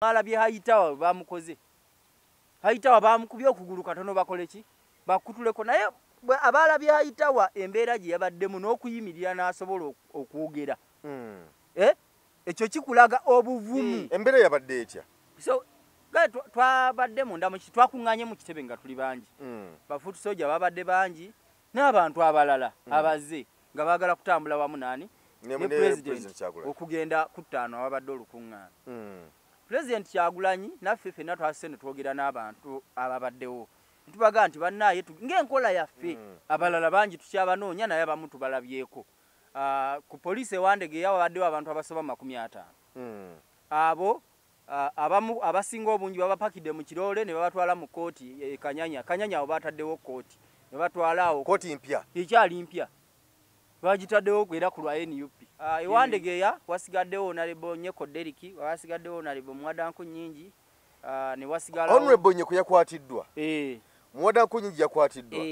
Alabye Haitawa bamukoze. Haitawa bamukubye okugulu katono bakoleki bakutuleko naye abalabye Haitawa embeera gye yabaddemu n'okuyimirira n'asobola okwogera. Ekyo kikulaga obuvumu. Embeera yabadde etya? So twabadde munda mu twakuŋŋaanye mu kitebe nga tuli bangi. Bafuuti soja babadde bangi n'abantu abalala abazze nga baagala kutambula wamu nani ne president okugenda ku ttaano ababadde olukuŋŋaana. President Kyagulanyi naffe ffenna twasise ne twogera n'abantu ababaddewo. Tubaga nti bannaaye ng'enkola yaffe abalala bangi tukyabanoonya naye abamu tubalabyeko. Ku poliisi ewandege yabaddewo abantu abasoba 50. Abo abamu abasinga obungi babapakidde mu kiroole ne babatwala mu kooti Kanyanya. Kanyanya abo bataddewo kooti ne batwala awo kooti mpya. Ekyali mpya. Bagitaddewo kwera ku lwa NUP. Ewandegeya wasigaddewo Honorable Nyeko Deriki, wasigaddewo Honorable Mwadanku Nyingi, ne wasigala Honorable Nyeko yakwatiddwa. Mwadanku Nyingi yakwatiddwa.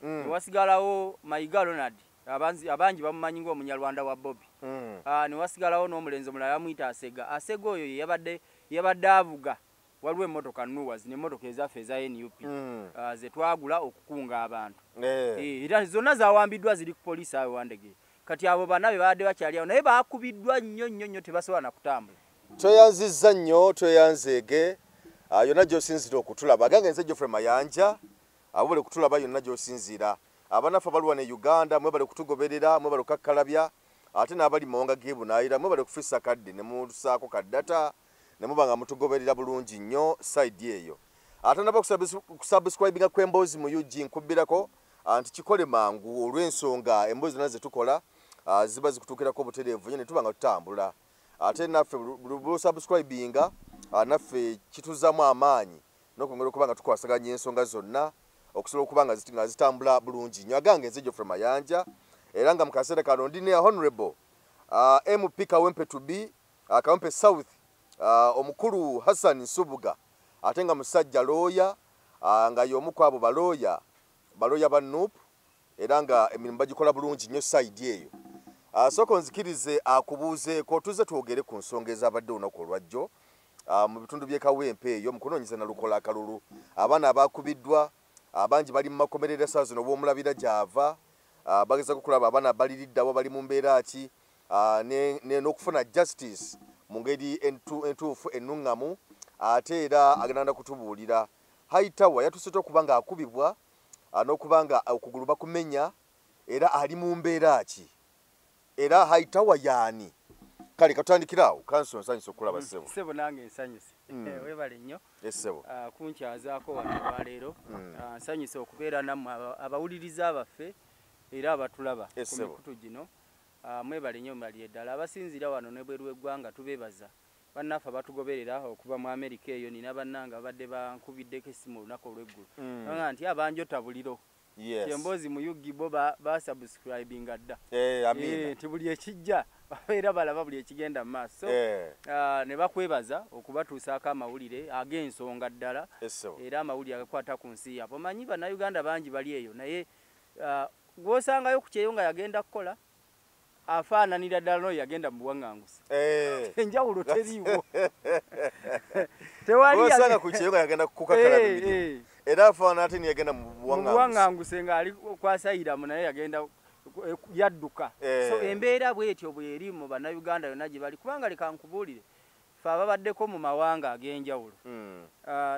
Ne wasigalawo Mayiga Ronald, abangi bamumanyi ng'Omunyarwanda wa Bobby. Ne wasigalawo n'omulenzi omulala amuyita Asega. Asega oyo yabadde avuga waliwo emmotoka Nuwas n'emmotoka ezaffe eza NUP ze twagula okukunga abantu. Era zonna zawambiddwa ziri ku poliisi awo Wandege. Kati abo bana be baadde bakyali awo naye baakubiddwa nnyo tebasobola na kutambula. Tweyanzizza nnyo tweyanzeege yonna gy'osinzira okutulaba. Gange nze Geoffrey Mayanja abule kutulaba yonna gy'osinzira. Abanafu abaluwa ne Uganda mwe bali kutugoberera mwe bali kukakkalabya ate n'abali Mawanga g'Ebunaayira mwe bali kufissa kadde ne musaako kaddata ne muba nga mutugoberera bulungi nnyo side eyo. Ate naba kusubscribinga kw'emboozi mu UG nkubbirako anti kikole mangu olw'ensonga emboozi zonna ze tukola ziba zikutuukirako obutereevu nnyo ne tuba nga tutambula. Ate naffe buli subscribinga naffe kituzzamu amaanyi n'okwongera okuba nga tukwasaganya ensonga zonna okusobola okuba nga zitambula bulungi nnyo. Agange nze Geoffrey Mayanja era nga mu kaseera kano ndi ne Honorable MP Kawempe to be Kawempe South omukulu Hassan Nsubuga ate nga musajja looya nga y'omu ku abo balooya ba NUP era nga emirimu bagikola bulungi nnyo side eyo. Sooka nzikirize akubuuzeeko tuze twogere ku nsonga ezabadde olunaku olwajjo mu bitundu by'e Kawempe eyo mu kunoonyeza na lukola akalulu abaana abakubiddwa abangi bali mu makomerero essaawa zino obw'omulabira gy'ava bageza kukulaba abaana baliriddawo bali mu mbeera ki n'okufuna justice mu ngeri entuufu ennuŋŋamu ate era agenda kutubuulira Haitawa yatusete okuba nga akubibwa n'okuba nga okugulu bakumenya era ali mu mbeera ki era Haitawa yaani. Kale katandikirawo kanso nsanyusa okulaba ssebo. Ssebo nange nsanyuse. Weebale nnyo. Essebo. Kunkyazaako wano olwaleero. Nsanyuse okubeera nammwe abawuliriza abaffe era abatulaba ku mikutu gino. Mwebale nnyo mbalye ddala abasinzira wano ne bweru w'eggwanga tubeebaza. Bannaffe batugoberera okuva mu Amerika eyo nina bannanga babadde bankubiddeko essimu olunaku olw'eggulu. Nga nti abanjota buliro. Emboozi mu Yugibo basubscribinga dda. Nti buli ekijja era balaba buli ekigenda mu maaso. Ne bakwebaza okubatuusaako amawulire ag'ensonga ddala era amawulire agakwata ku nsi yaabwe. Omanyi bannayuganda bangi bali eyo naye gw'osangayo ku kyeyo nga yagenda kukola afaananira ddala n'oyo yagenda mu buwaŋŋanguse. Enjawulo teriiwo. Gw'osanga ku kyeyo nga yagenda kukakala bibiri era afaanana ate niyagenda mu buwaŋŋanguse ng'ali kwasayiramu naye yagenda yadduka. So embeera bw'etyo bw'eri mu bannayuganda yonna gye bali kubanga leka nkubuulire ffe ababaddeko mu mawanga ag'enjawulo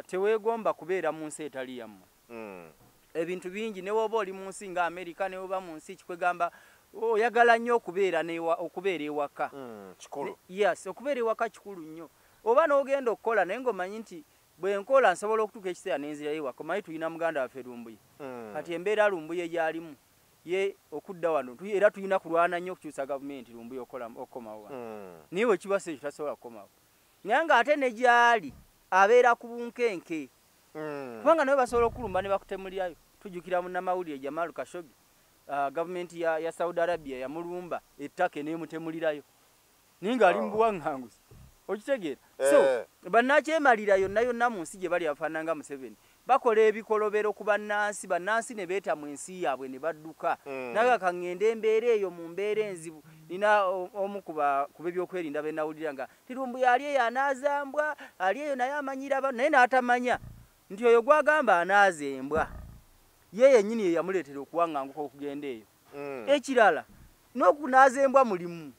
teweegomba kubeera mu nsi etali yammwe. Ebintu bingi ne woba oli mu nsi nga Amerika ne woba mu nsi kikwegamba oyagala nnyo okubeera ewaka. Kikulu. Yes, okubeera ewaka kikulu nnyo. Oba n'ogenda okukola naye ng'omanyi nti bwe nkola nsobola okutuuka ekiseera n'enzirayo ewaka. Omanyi tulina muganda waffe Lumbuye. Kati embeera Lumbuye gy'alimu ye okudda wano era tulina kulwana nnyo okukyusa gavumenti Lumbuye okukomawo wano. Naye bwe kiba ekyo tasobola kukomawo. Naye ng'ate ne gy'ali abeera ku bunkenke. Kubanga nawe basobola okulumba ne bakutemulirayo. Tujjukira munnamawulire Jamal Khashoggi. Gavumenti ya Saudi Arabia yamulumba ettaka n'emutemulirayo. Naye ng'ali mu buwaŋŋanguse. Okitegeera? So bannakyemalira yonna mu nsi gye bali afaananga Museveni bakola ebikolobero ku bannansi ne beeta mu ensi yaabwe ne badduka naga kangende embeera eyo mu mbeera enzibu nina omu kuba ebyokwerinda be nawulira nga Tirumbu yali eyo anaazambwa ali eyo naye amanyira naye n'atamanya nti oyo gwagamba anaaza embwa ye yennyini ye yamuleetera okuwaŋŋanguka okugenda eyo ekirala n'okunaaza embwa mulimu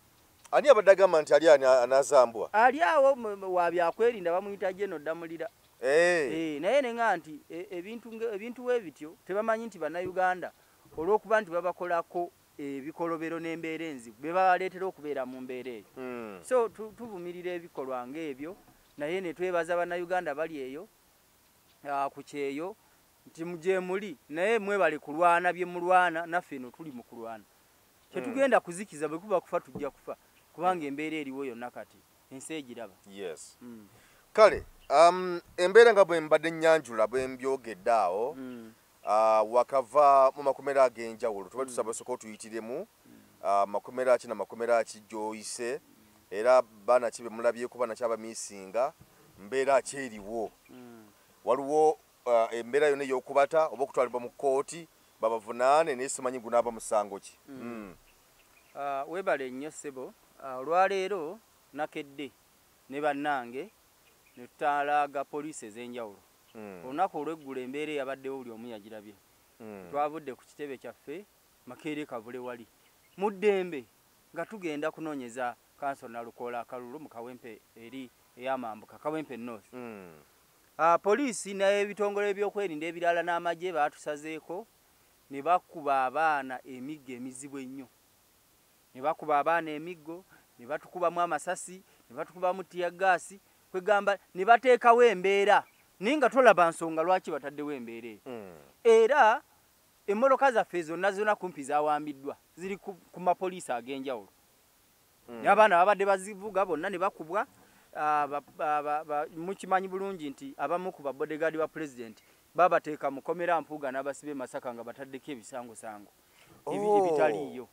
ani abadde agamba nti ali anaazambwa ali awo wa byakwerinda bamuyita General Damulira naye nenga nti ebintu webityo tebamanyi nti bannayuganda olw'okuba nti babakolako ebikolobero n'embeera enzibu be babaleetera okubeera mu mbeera eyo so tuvumirira ebikolwa ng'ebyo naye ne twebaza bannayuganda bali eyo ku kyeyo nti gye muli naye mwebale kulwana bye mulwana naffe eno tuli mu kulwana tetugenda kuzikiza bwe kuba kufa tujja kufa kubanga embeera eriwo yonna kati ensi egiraba yes kale embeera nga bwe mbadde nnyanjula bwe mbyogedde awo wakava mu makomera ag'enjawulo tuba tusaba soka otuyitiremu makomera ki na makomera ki gy'oyise era baana ki be mulabyeko baana ki abamiisinga mbeera ki eriwo waliwo embeera yonna ey'okubata oba okutwalibwa mu kkooti babavunaane naye simanyi gunaaba musango ki weebale nnyo ssebo olwaleero nakedde ne bannange ne tutaalaaga poliisi ez'enjawulo olunaku olw'eggulu embeera eyabaddewo buli omu yagirabye twavudde ku kitebe kyaffe Makerere Kavule wali mu ddembe nga tugenda kunoonyeza kansolo Nalukoola akalulu mu Kawempe eri ey'amambuka Kawempe North poliisi n'ebitongole ebyokwerinda ebirala n'amagye baatusazeeko ne bakuba abaana emiggo emizibu ennyo ne bakuba abaana emiggo ne batukubamu amasasi ne batukubamu tiyagaasi kwegamba ne bateekawo embeera naye nga tolaba nsonga lwaki bataddewo embeera eyo era emmoloka zaffe zonna kumpi zawambiddwa ziri ku mapoliisi ag'enjawulo naye abaana babadde bazivuga bonna ne bakubwa mukimanyi bulungi nti abamu ku babodegaadi ba pulezidenti babateeka mukomera Mpuuga n'abasibe Masaka nga bataddeko ebisangosango ebitaliiyo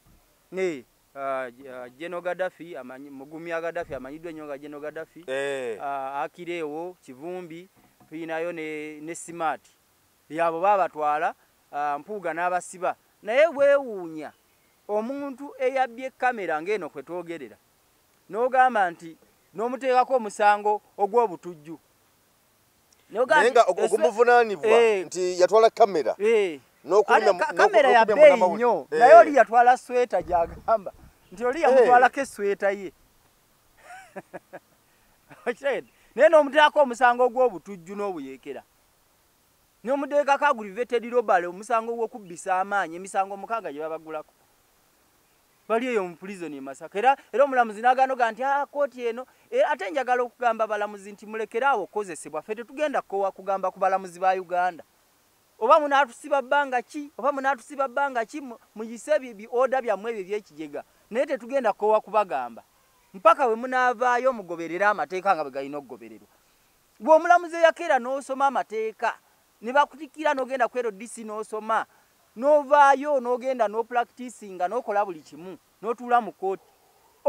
General Gaddafi mugumya Gaddafi amanyiddwa ennyo nga General Gaddafi Akireewo Kivumbi tuyinayo ne Smart yabo babatwala Mpuuga n'abasiba naye weewuunya omuntu eyabbye kamera ng'eno kwe twogerera n'ogamba nti n'omuteekako omusango ogw'obutujju naye nga ogumuvunaanibwa nti yatwala kamera kamera ya bbeeyi nnyo naye oli yatwala sweta gy'agamba nti oli yamutwalako esweta ye naye n'omuteekako omusango ogw'obutujju n'obuyeekera n'omuteekako aggravated robbery omusango gw'okubbisa amaanyi emisango 6 gye babagulako bali eyo mu prison e Masaka era omulamuzi n'agaanoga nti kooti eno ate njagala okugamba balamuzi nti mulekeraawo okukozesebwa ffe tetugenda kkowa kugamba ku balamuzi ba Uganda oba munaatusiba bbanga ki muyise bi-oda byammwe ebyo eby'ekigega naye tetugenda kkowa kubagamba mpaka we munaavaayo mugoberera amateeka nga bwe galina okugobererwa bw'omulamuzi eyakeera n'osoma amateeka ne bakutikira n'ogenda kwero DC n'osoma n'ovaayo n'ogenda n'opracticinga n'okola buli kimu n'otuula mu kooti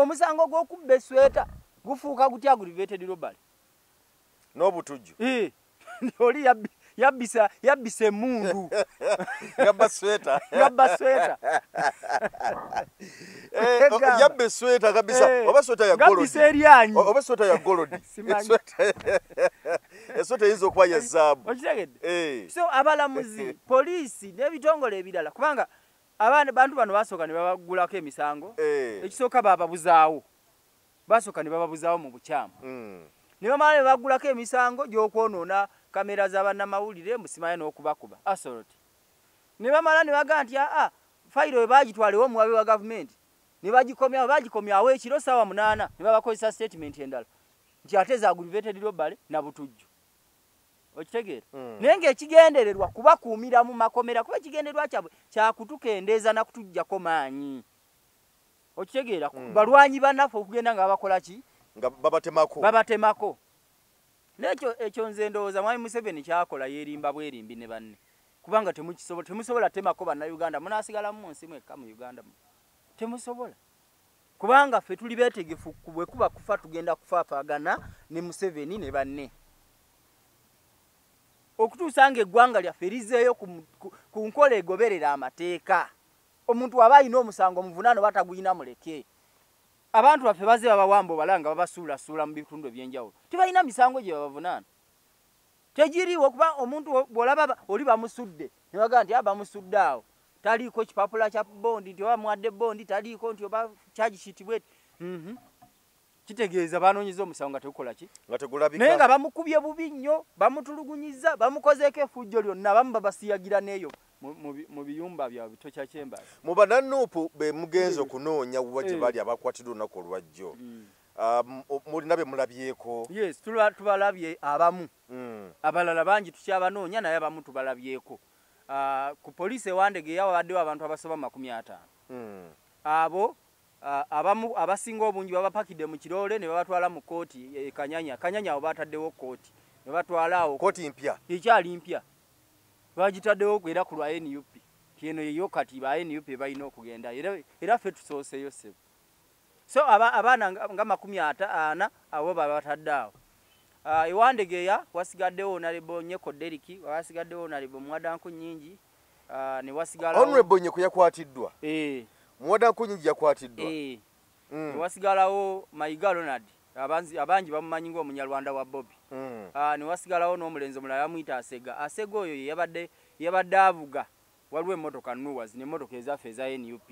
omusango gw'okubba esweta gufuuka gutya aggravated robbery n'obutujju oli yabbisa emmundu yabba sweta yabba sweta kabisa oba sweta ya golodi eryanyi oba sweta ya golodi esweta eyinza okuba ya zaabu okitegedde so abalamuzi poliisi n'ebitongole ebirala kubanga bantu bano basooka ne babagulako emisango ekisooka bababuzaawo mu bukyamu ne bamala ne babagulako emisango gy'okwonoona kamera z'abannamawulire musimaye n'okubakuba assault ne bamala ne baga nti fayiro we baagitwalewo omuwabi wa gavumenti ne bagikomyawo ekiro ssaawa 8 ne babakozesa statement endala nti ate za aggravated robbery na butujju okitegeera naye ng'ekigendererwa kubakuumira mu makomera kuba ekigendererwa kyabwe kyakutukendeeza nakutujjako maanyi okitegeera balwanyi bannaffe okugenda nga bakola ki nga babatemako ekyo nze ndowooza mwami Museveni kyakola yeerimba bwerimbi ne banne kubanga temusobola temako bannayuganda munaasigalamu mu nsi mwekka mu Uganda temusobola kubanga ffe tuli beetegefu bwe kuba kufa tugenda kufaafaagana ne Museveni ne banne okutuusa ng'eggwanga lyaffe lizeeyo ku nkola egoberera amateeka. Omuntu aba alina omusango omuvunaano bataguyina muleke. Abantu baffe baze babawamba obalanga babasuulasuula mu bitundu eby'enjawulo. Tebalina misango gye babavunaana. Tegiriiwo kuba omuntu bw'olaba oli bamusudde ne bagaa nti bamusudde awo. Taliiko kipapula kya bondi nti oba mwadde bondi taliiko nti oba kyagishitibwe. Kitegeeza banoonyeza omusango nga tegukola ki? Nga tegulabika. Naye nga bamukubye bubi nnyo, bamutulugunyiza, bamukozeeko effujjo lyonna, abamu babasiyagira n'eyo mu biyumba byabwe bitokya kyembaza. Mu banannuupu be mugenzi okunoonya wuba gye bali abakwatiddwa olunaku olwajjo. Mulina be mulabyeko? Yes, tubalabye abamu. Abalala bangi tukyabanoonya naye abamu tubalabyeko. Ku poliisi ewandegeya wabaddewo abantu abasoba 50. Abo abamu abasinga obungi babapakidde mu kiroole ne babatwala mu kooti Kanyanya. Kanyanya awo bataddewo kooti. Ne batwala awo. Kooti mpya? Ekyali mpya. Bagitaddewo era ku lwa NUP. Kino yeyo kati ba NUP balina okugenda. Era ffe tusooseyo ssebo. So abaana nga 50 abo babatadde awo. Ewandegeya wasigaddewo Honorable Nyeko Deriki, wasigaddewo Honorable Mwadanku Nnyingi, ne wasigala Honorable Nyeko yakwatiddwa. Mwadanku Nnyingi yakwatiddwa. Ne wasigalawo Mayiga Ronald, abangi bamumanyi ng'Omunyarwanda wa Bobby. Ne wasigalawo n'omulenzi omulala bamuyita Asega. Asega oyo yabadde avuga. Waliwo emmotoka Nuwas n'emmotoka ezaffe eza NUP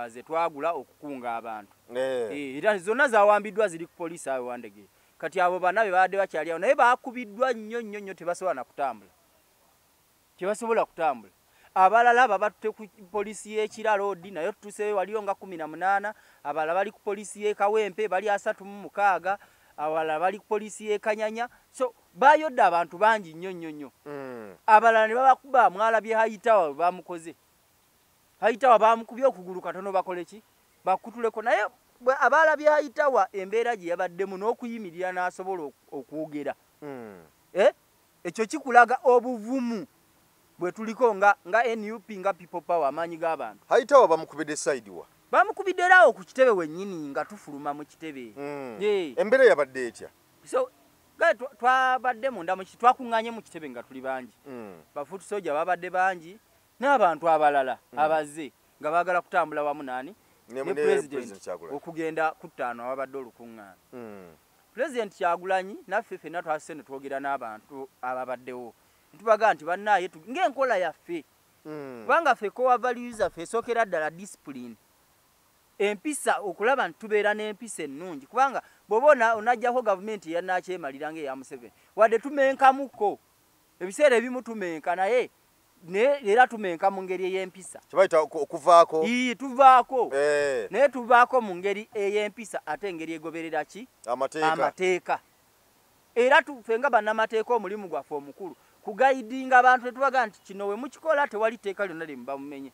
ze twagula okukunga abantu. Era zonna zawambiddwa ziri ku poliisi awo Wandegeya. Kati abo bana be baadde bakyali awo naye baakubiddwa nnyo tebasobola na kutambula. Tebasobola kutambula. Abalala babatutte ku poliisi y'Ekira Road nayo tutuuseyo waliyo nga 18. Abalala bali ku poliisi y'e Kawempe bali 36. Abalala bali ku poliisi y'e Kanyanya. So bayodde abantu bangi nnyo. Abalala ne babakuba mwalabye Hayitawa bamukoze. Hayitawa bamukubye okugulu katono bakole ki? Bakutuleko naye abalabye Hayitawa embeera gye yabaddemu n'okuyimirira n'asobola okwogera. Ekyo kikulaga obuvumu bwe tuliko nga NUP nga People Power amaanyi g'abantu. Hayitawa bamukubidde side wa? Bamukubidde erawo ku kitebe wennyini nga tufuluma mu kitebe. Embeera yabadde etya? So twabadde munda mu kitebe twakuŋŋaanye mu kitebe nga tuli bangi. Bafuuti soja babadde bangi n'abantu abalala abaze nga baagala kutambula wamu nani ne President okugenda ku ttaano ababadde olukuŋŋaana. President Kyagulanyi naffe ffenna twasise ne twogera n'abantu ababaddewo. Tubaga nti bannaaye ng'enkola yaffe. Kubanga ffe core values zaffe esookera ddala discipline. Empisa okulaba nti tubeera n'empisa ennungi. Kubanga bw'oba onajjako gavumenti eyannakyemalira ng'eya Museveni. Wadde tumenkamuko. Ebiseera ebimu tumenka naye era tumenka mu ngeri ey'empisa. Kibayita okuvaako? Tuvaako. Naye tuvaako mu ngeri ey'empisa ate engeri egoberera ki? Amateeka. Era tuffe nga bannamateeka omulimu gwaffe omukulu kugayidinga abantu ne tubaga nti kino we mukikola tewali tteeka lyonna lye mubamumenye.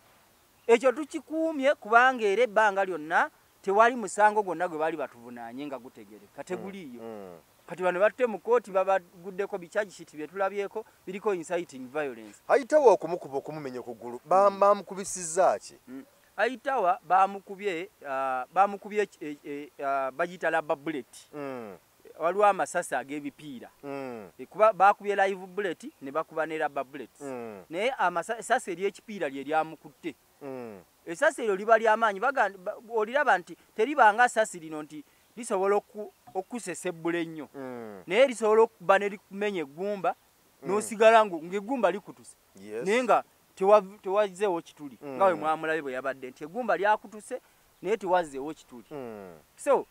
Ekyo tukikuumye kubanga era ebbanga lyonna tewali musango gwonna gwe bali batuvunaanye nga gutegereka teguliiyo. Kati bano batte mu kooti babaguddeko bikyagishiti bye tulabyeko biriko inciting violence. Hayitawa okumukuba okumumenya okugulu bamukubisizza ki? Hayitawa bamukubye bagiyita rubber bullet. Waliwo amasasi ag'ebipiira. Kuba bakubye live bullet ne bakuba ne rubber bullets. Naye amasasi ery'ekipiira lye lyamukutte. Esasi eryo liba ly'amaanyi oliraba nti teribanga sasi lino nti lisobola okukusesebbula ennyo. Naye lisobola okuba ne likumenya eggumba n'osigala ng'eggumba likutuse. Naye nga tewazzeewo kituli nga we mwamulabe bwe yabadde nti eggumba lyakutuse naye tewazzeewo kituli. So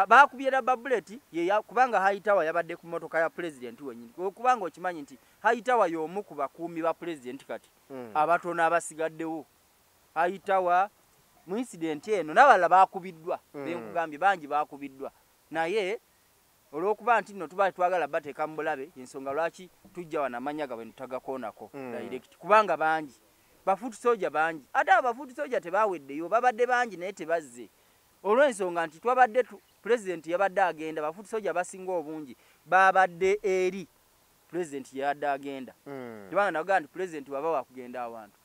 bakubye rubber bullet kubanga Hayitawa yabadde ku mmotoka ya President wennyini. Kubanga okimanyi nti Hayitawa y'omu ku bakuumi ba President kati abatono abasigaddewo. Hayitawa mu incident eno n'abalala bakubiddwa. Benkugambye bangi bakubiddwa. Naye olw'okuba nti nno tuba twagala bateeka mu bulabe ensonga lwaki tujja wanamanya gabwe tutagakoonako direct kubanga bangi. Bafuuti soja bangi. Ate abafuuti soja tebaaweddeyo babadde bangi naye tebazze. Olw'ensonga nti twabadde President yabadde agenda bafuuti soja basinga obungi babadde eri President yabadde agenda. Kubanga naga nti President waba wakugenda awantu.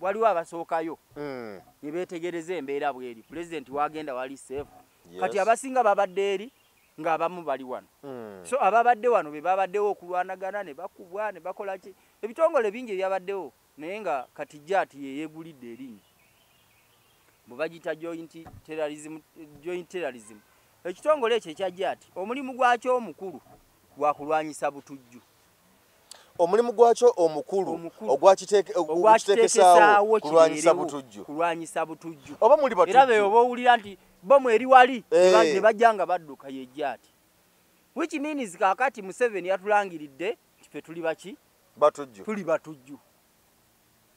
Waliwo abasookayo ne beetegereza embeera bweri President wagenda wali safe. Kati abasinga babadde eri nga abamu bali wano. So ababadde wano be babaddewo okulwanagana ne bakubwa ne bakola ki ebitongole bingi byabaddewo naye nga kati Jati yeegulidde erinnya mubagita joint terrorism ekitongole ekyo ekya Jati omulimu gwakyo omukulu gwa kulwanyisa butujju. Omulimu gwakyo omukulu ogwakiteekesaawo kulwanyisa butujju oba muli batujju era beyo bowulira nti bomu eri wali ne bajja nga badduka ye Jati which means kakati Museveni yatulangiridde kife tuli baki batujju tuli batujju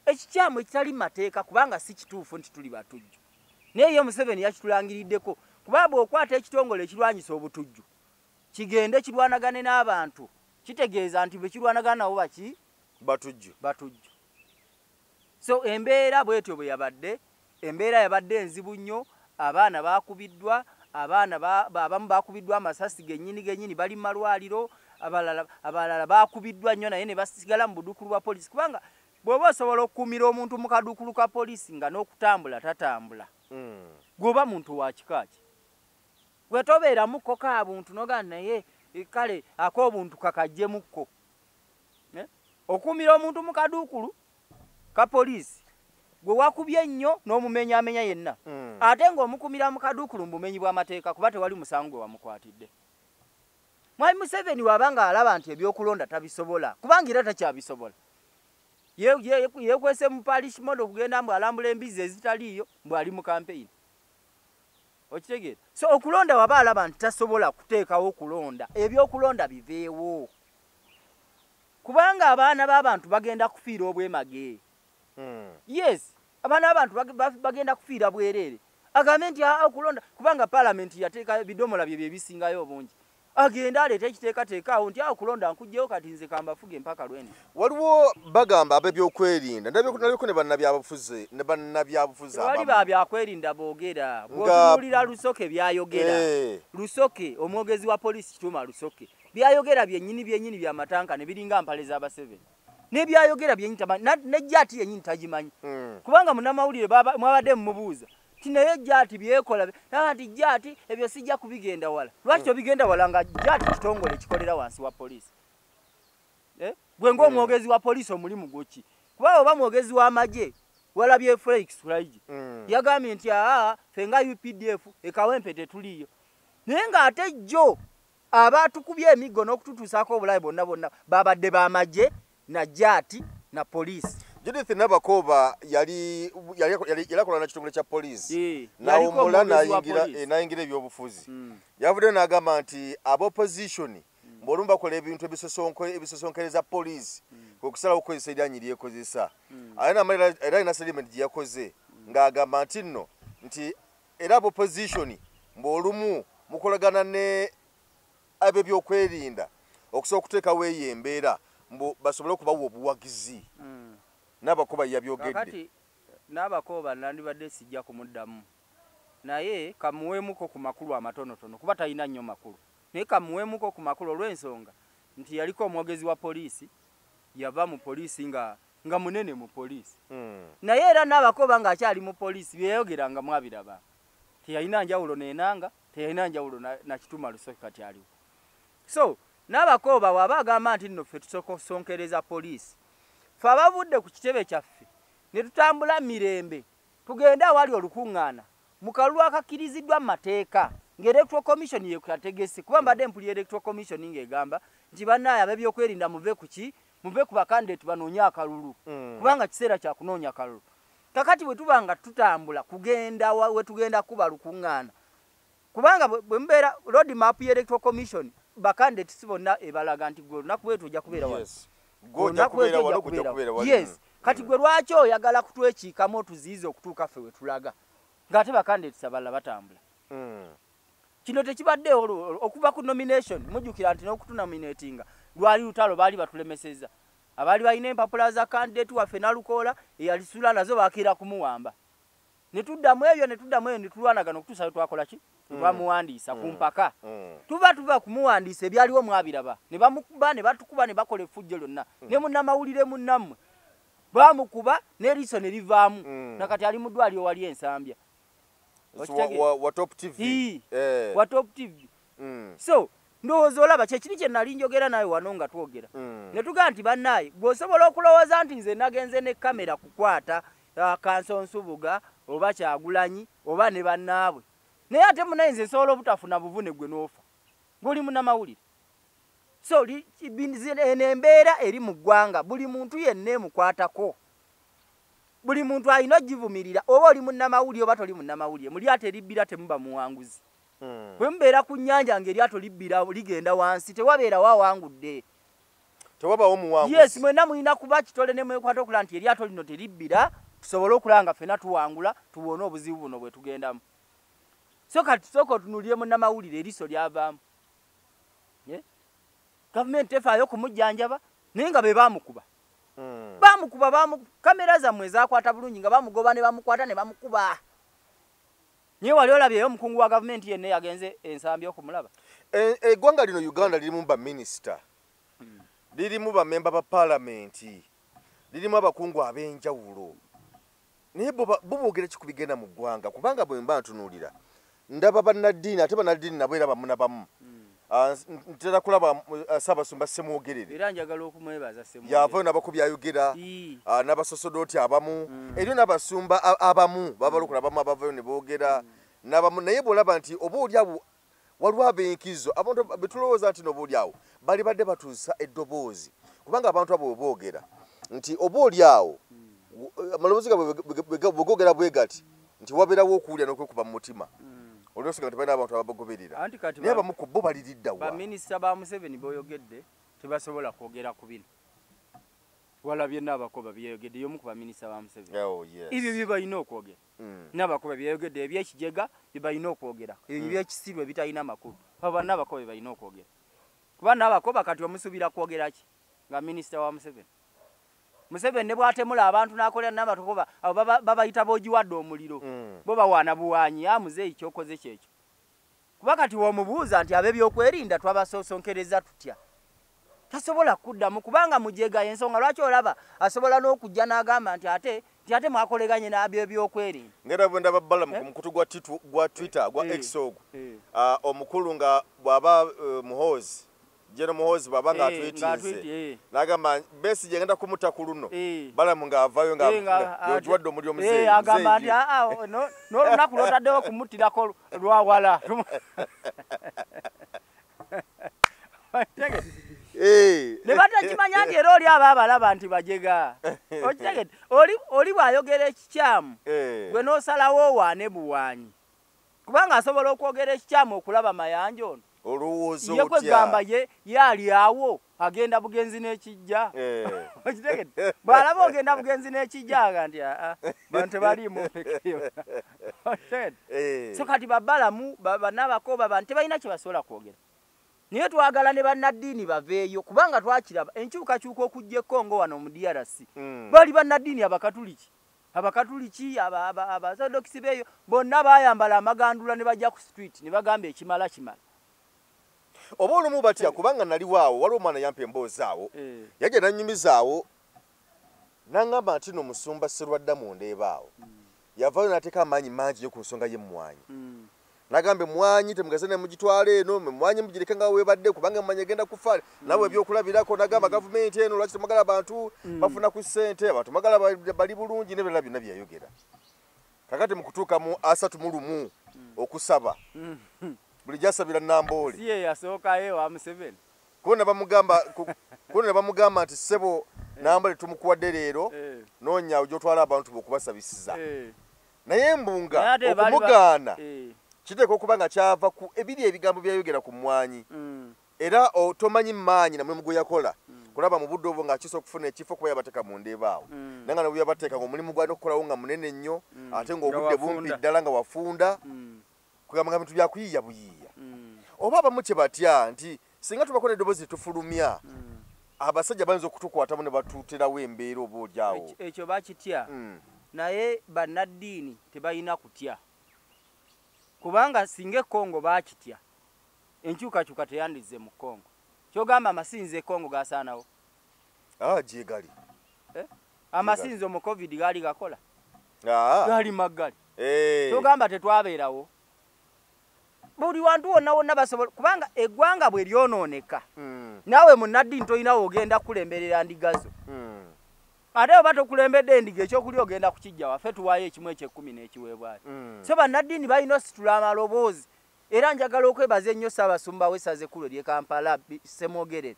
ekikyamu ekitali mateeka kubanga si kituufu nti tuli batujju naye ye Museveni yakitulangiriddeko kubanga okwata ekitongole ekirwanyisa obutujju kigende kirwanagane n'abantu kitegeeza nti bekirwanagana nabo baki batujju. So embeera bwetyo bwe yabadde embeera yabadde enzibu nnyo abaana bakubiddwa abamu bakubiddwa amasasi gennyini bali malwaliro abalala bakubiddwa nnyo naye ne basigala mu budukulu bwa polisi kubanga bw'oba osobola okukuumira omuntu mu kadukulu ka polisi nga n'okutambula tatambula gwoba muntu wa kikaaki gwe tobeeramukko kaabuntu noga naye kale ak'obuntu kakajjemukko okuumira omuntu mu kadukulu ka polisi gwe wakubye ennyo n'omumenyaamenya yenna ate ng'omukumira mu kadukulu mu bumenyi bw'amateeka kuba tewali musango gwe wamukwatidde. Mwami Museveni wabanga alaba nti ebyokulonda tabisobola kubanga era takyabisobola yeekwese mu parish modo okugenda mbu alambula embizi ezitaliiyo mbu ali mu campaign okitegeera. So okulonda waba alaba nti tasobola kuteekawo okulonda ebyokulonda biveewo kubanga abaana b'abantu bagenda kufiira obwemage. Yes abaana b'abantu bagenda kufiira bwereere agambe nti okulonda kubanga parliament yateeka ebidomola bye bisingayo obungi agenda aleeta ekiteekateekaawo nti okulonda nkugjeyo kati nze kambafuge mpaka lwene. Waliwo bagamba ab'ebyokwerinda ndabiko ne bannabyabufuzi wali babyakwerinda boogera bw'otunuulira Lusoke byayogera Lusoke omwogezi wa polisi Kituma Lusoke byayogera byennyini bya matanka ne biringa mpale z'Abaseveni nebyayogera byennyini ne Jati yennyini tagimanyi kubanga munnamawulire mwabadde mumubuuza naye Jati byekola nti Jati ebyo sijja kubigenda wala. Lwaki tobigenda wala nga Jati kitongole kikolera wansi wa polisi? Gwe ng'omwogezi wa polisi omulimu gwoki? Kuba oba mwogezi w'amagye walabye Felix Kulaiji yagambye nti ffe nga UPDF ekawempe tetuliyo naye ng'ate jjo abatukubye emiggo n'okututuusaako obulabe bonna babadde b'amagye na Jati na polisi. Judith Nabakoba yali akola na kitongole kya polisi nawumula nayingira ebyobufuzi yavuddeyo n'agamba nti ab'opposition mb'olumu bakola ebintu ebisosonkereza polisi okusalawo okukozesa eryanyi lyekozesa era alina settlement gye yakoze ng'agamba nti nno nti era ab'opposition mb'olumu mukolagana ne ab'ebyokwerinda okusobola okuteekawo eyo embeera mbu basobole okubawa obuwagizi. Nabakoba yabyogedde kakati Nabakoba nandibadde sijja kumuddamu naye kamuweemuko ku makulu amatonotono kuba talina nnyo makulu naye kamuweemuko ku makulu olw'ensonga nti yaliko omwogezi wa polisi yava mu polisi nga munene mu polisi naye era Nabakoba ng'akyali mu polisi byeyogeranga mwabiraba teyalina njawulo n'enanga teyalina njawulo na Kituma Lusoke kati aliwo. So Nabakoba waba agamba nti nno ffe tusonkereza polisi ffe abavudde ku kitebe kyaffe ne tutambula mirembe tugenda awali olukuŋŋaana mu kalulu akakkiriziddwa mu mateeka ng'Electoral Commission yekategese kuba mbadde mpulira Electoral Commission ng'egamba nti bannaye ab'ebyokwerinda muve ku bakandidate banoonye akalulu kubanga kiseera kya kunoonya kalulu. Kakati bwe tuba nga tutambula kugenda we tugenda kuba lukuŋŋaana kubanga bwe mubeera road map y'Electoral Commission bakandidate bonna ebalaga nti gwe olunaku bwetu ojja kubeera wano. Yes kati gwe lwaki oyagala kutwekiikamu otuziyiza okutuuka ffe we tulaga ng'ate bakandidate abalala batambula. Kino tekibadde okuva ku nomination mujjukira nti n'okutunominatinga lwali lutalo baali batulemeseza abaali balina empapula za candidate waffe Nalukoola eyalisula nazo baakira kumuwamba ne tuddamu ebyo ne tulwanagana okutuusa twakola ki twamuwandiisa ku mpaka tuva kumuwandiisa ebyaliwo mwabiraba ne bamukuba ne batukuba ne bakola effujjo lyonna ne munnamawulire munnammwe bamukuba n'eriiso ne livaamu nakati ali mu ddwaliro wali ensambya wa Top TV wa Top TV So ndowooza olaba kyekiri kye nali njogera nawe wano nga twogera ne tugaa nti bannaye bw'osobola okulowooza nti nze nagenze ne kamera kukwata Kansonsubuga oba Kyagulanyi oba ne bannaabwe naye ate munaye nze nsobola obutafuna buvune gwe n'ofa ng'oli munnamawulire. So embeera eri mu ggwanga buli muntu yenna emukwatako, buli muntu alina ogivumirira oba oli munnamawulire oba toli munnamawulire. Mu lyato eribbira temuba muwanguzi. Bwe mubeera ku nnyanja ng'eryato libbira ligenda wansi tewabeera wawangudde, tewabawo muwanguzi. Yes, mwenna mulina kuba kitole ne mwekwata okulaba nti eryato lino teribbira tusobole okulaba nga ffenna tuwangula tuwone obuzibu buno bwe tugendamu. So kati sooka otunuulire munnamawulire eriiso lyavaamu. Gavumenti efaayo kumujjanjaba naye nga be baamukuba. Baamukuba kamera zammwe ezaakwata bulungi nga bamugoba ne bamukwata ne bamukuba. Naye wali olabyeyo omukungu wa gavumenti yenna yagenze ensambi okumulaba. Eggwanga lino Uganda lirimu baminisita, lirimu bamemba ba paalamenti, lirimu abakungu ab'enjawulo. Naye bo boogera ki ku bigenda mu ggwanga? Kubanga bwe mba ntunuulira ndaba bannaddiini ate bannaddiini nabo era bamu na bamu. Ntera kulaba Ssaabasumba Ssemwogerere era njagala okumwebaza Ssemwogerere yavayo n'abakubi ayogera n'abasosodooti abamu eriyo n'abasumba abamu babalokula abamu abavayo ne boogera n'abamu. Naye bw'olaba nti oboolyawo waliwo ab'enkizo abantu betulowooza nti n'oboolyawo bali badde batuusa eddoboozi, kubanga abantu abo bwe boogera nti oboolyawo amaloboozi ga bwegogera bwe gati nti wabeerawo okuwulira n'okwekuba mu mutima. Olw'ensonga nti balina abantu ababagoberera naye abamu ku bo baliridda wa. Baminisita ba Museveni boyogedde tebasobola kwogera ku bino. Walabye n'abakoba byeyogedde y'omu ku baminisita ba Museveni. Ebyo bye balina okwogera. N'abakoba byeyogedde eby'ekijega bye balina okwogera. Eby'ekisiru ebitalina makulu abo n'abakoba bye balina okwogera. Kuba n'abakoba kati omusuubira kwogera ki nga minisita wa Museveni? Museveni ne bw'atemula abantu n'akolera n'abatokoba abo babayita boogiwadde omuliro bo bawaana buwaanyi amuzeeyi kyokoze kyekyo. Kuba kati w'omubuuza nti ab'ebyokwerinda twabasosonkereza tutya tasobola kuddamu kubanga mujega ensonga lwaki olaba asobola n'okujja n'agamba nti ate mwakoleganye n'ab'ebyokwerinda. Ngera bwe ndaba Balamu ku mukutu gwa Twitter gwa X ogwo omukulu nga bw'aba Muhoozi Jeno Muhoozi baba nga atwitinze n'agamba Besigye ngenda kumuta ku luno Balamu ng'avaayo ng'ogiwadde omuli omuzeeyi agamba nti n'olunaku lw'otaddewo kumutirako lwawala. Ne batakimanya nti era oli aba abalaba nti bajega. Okitegedde oli bw'ayogera ekikyamu gwe n'osalawo owaane buwaanyi kubanga asobola okwogera ekikyamu okulaba mayanja ono. Olowooza otya? Ye kwegamba ye ali awo agenda bugenzi n'ekijja. Okitegedde bw'alaba ogenda bugenzi n'ekijja aga nti bantu baliimu mpekeyo. So kati Balamu n'abakoba bantu tebalina kye basobola kwogera. Naye twagala ne bannaddiini baveeyo kubanga twakiraba enkyukakyuka okujja e Congo wano mu DRC bali bannaddiini abakatuliki abasadokisi beeyo bonna baayambala amagandula ne bajja ku street ne bagamba ekimala kimala. Oba olumu batya kubanga nali waawo waliwo omwana yampa emboozi awo yajja nannyumizaawo n'aŋŋamba nti no Musumba Sserwadda Mundeebaawo yavaayo n'ateeka amaanyi mangi yo ku nsonga y'emmwanyi n'agamba emmwanyi temugaze ne mugitwala eno emmwanyi mugireke nga weebadde kubanga emmwanyi egenda kufa nawe ebyokulabirako n'agamba gavumenti eno lwaki temwagala abantu bafuna ku ssente abantu mwagala bali bulungi n'ebirala byonna byeyayogera. Kakati mu kutuuka mu 31 okusaba buli jasabira Namboole siye yasookayo wa Museveni kuna bamugamba nti ssebo Namboole tumukuwadde leero noonya ojotwala abantu bokubasabisiza naye mbunga okumugaana kiteeka okuba nga kyava ku ebiri ebigambo byayogera ku mmwanyi era otomanyi mmaanyi namwe mugwe yakola kulaba mu budde obwo ng'akiisa okufuna ekifo kuba yabateeka mu Ndeebaawo naye nga nabwe yabateeka ng'omulimu gwalina okukolawo nga munene nnyo ate ng'obudde bumpi ddala nga wafunda kugamba nga bintu byakuyiiya buyiiya. Oba abamu kye batya nti singa tubako n'eddoboozi tufulumya abasajja bayinza okutukwatamu ne batuuterawo embeera oba olyawo. Ekyo bakitya naye bannaddiini tebalina kutya kubanga singa Congo bakitya enkyukakyuka teyandizze mu Congo. Kyogamba amasinzo e Congo gasaanawo gye gali amasinzo mu COVID gaali gakola gaali maggali kyogamba tetwabeerawo buli wantu wonna basobola kubanga eggwanga bwe lyonooneka naawe munnaddiini tolinawo ogenda kulemberera ndigazo ate oba tokulembedde endiga ekyokulya ogenda kukijja waffe tuwaayo ekimu eky'ekkumi n'ekiweebwayo so bannaddiini balina ositula amaloboozi era njagala okwebaza ennyo Ssaabasumba w'essaza ekkulu ery'e Kampala Ssemwogerere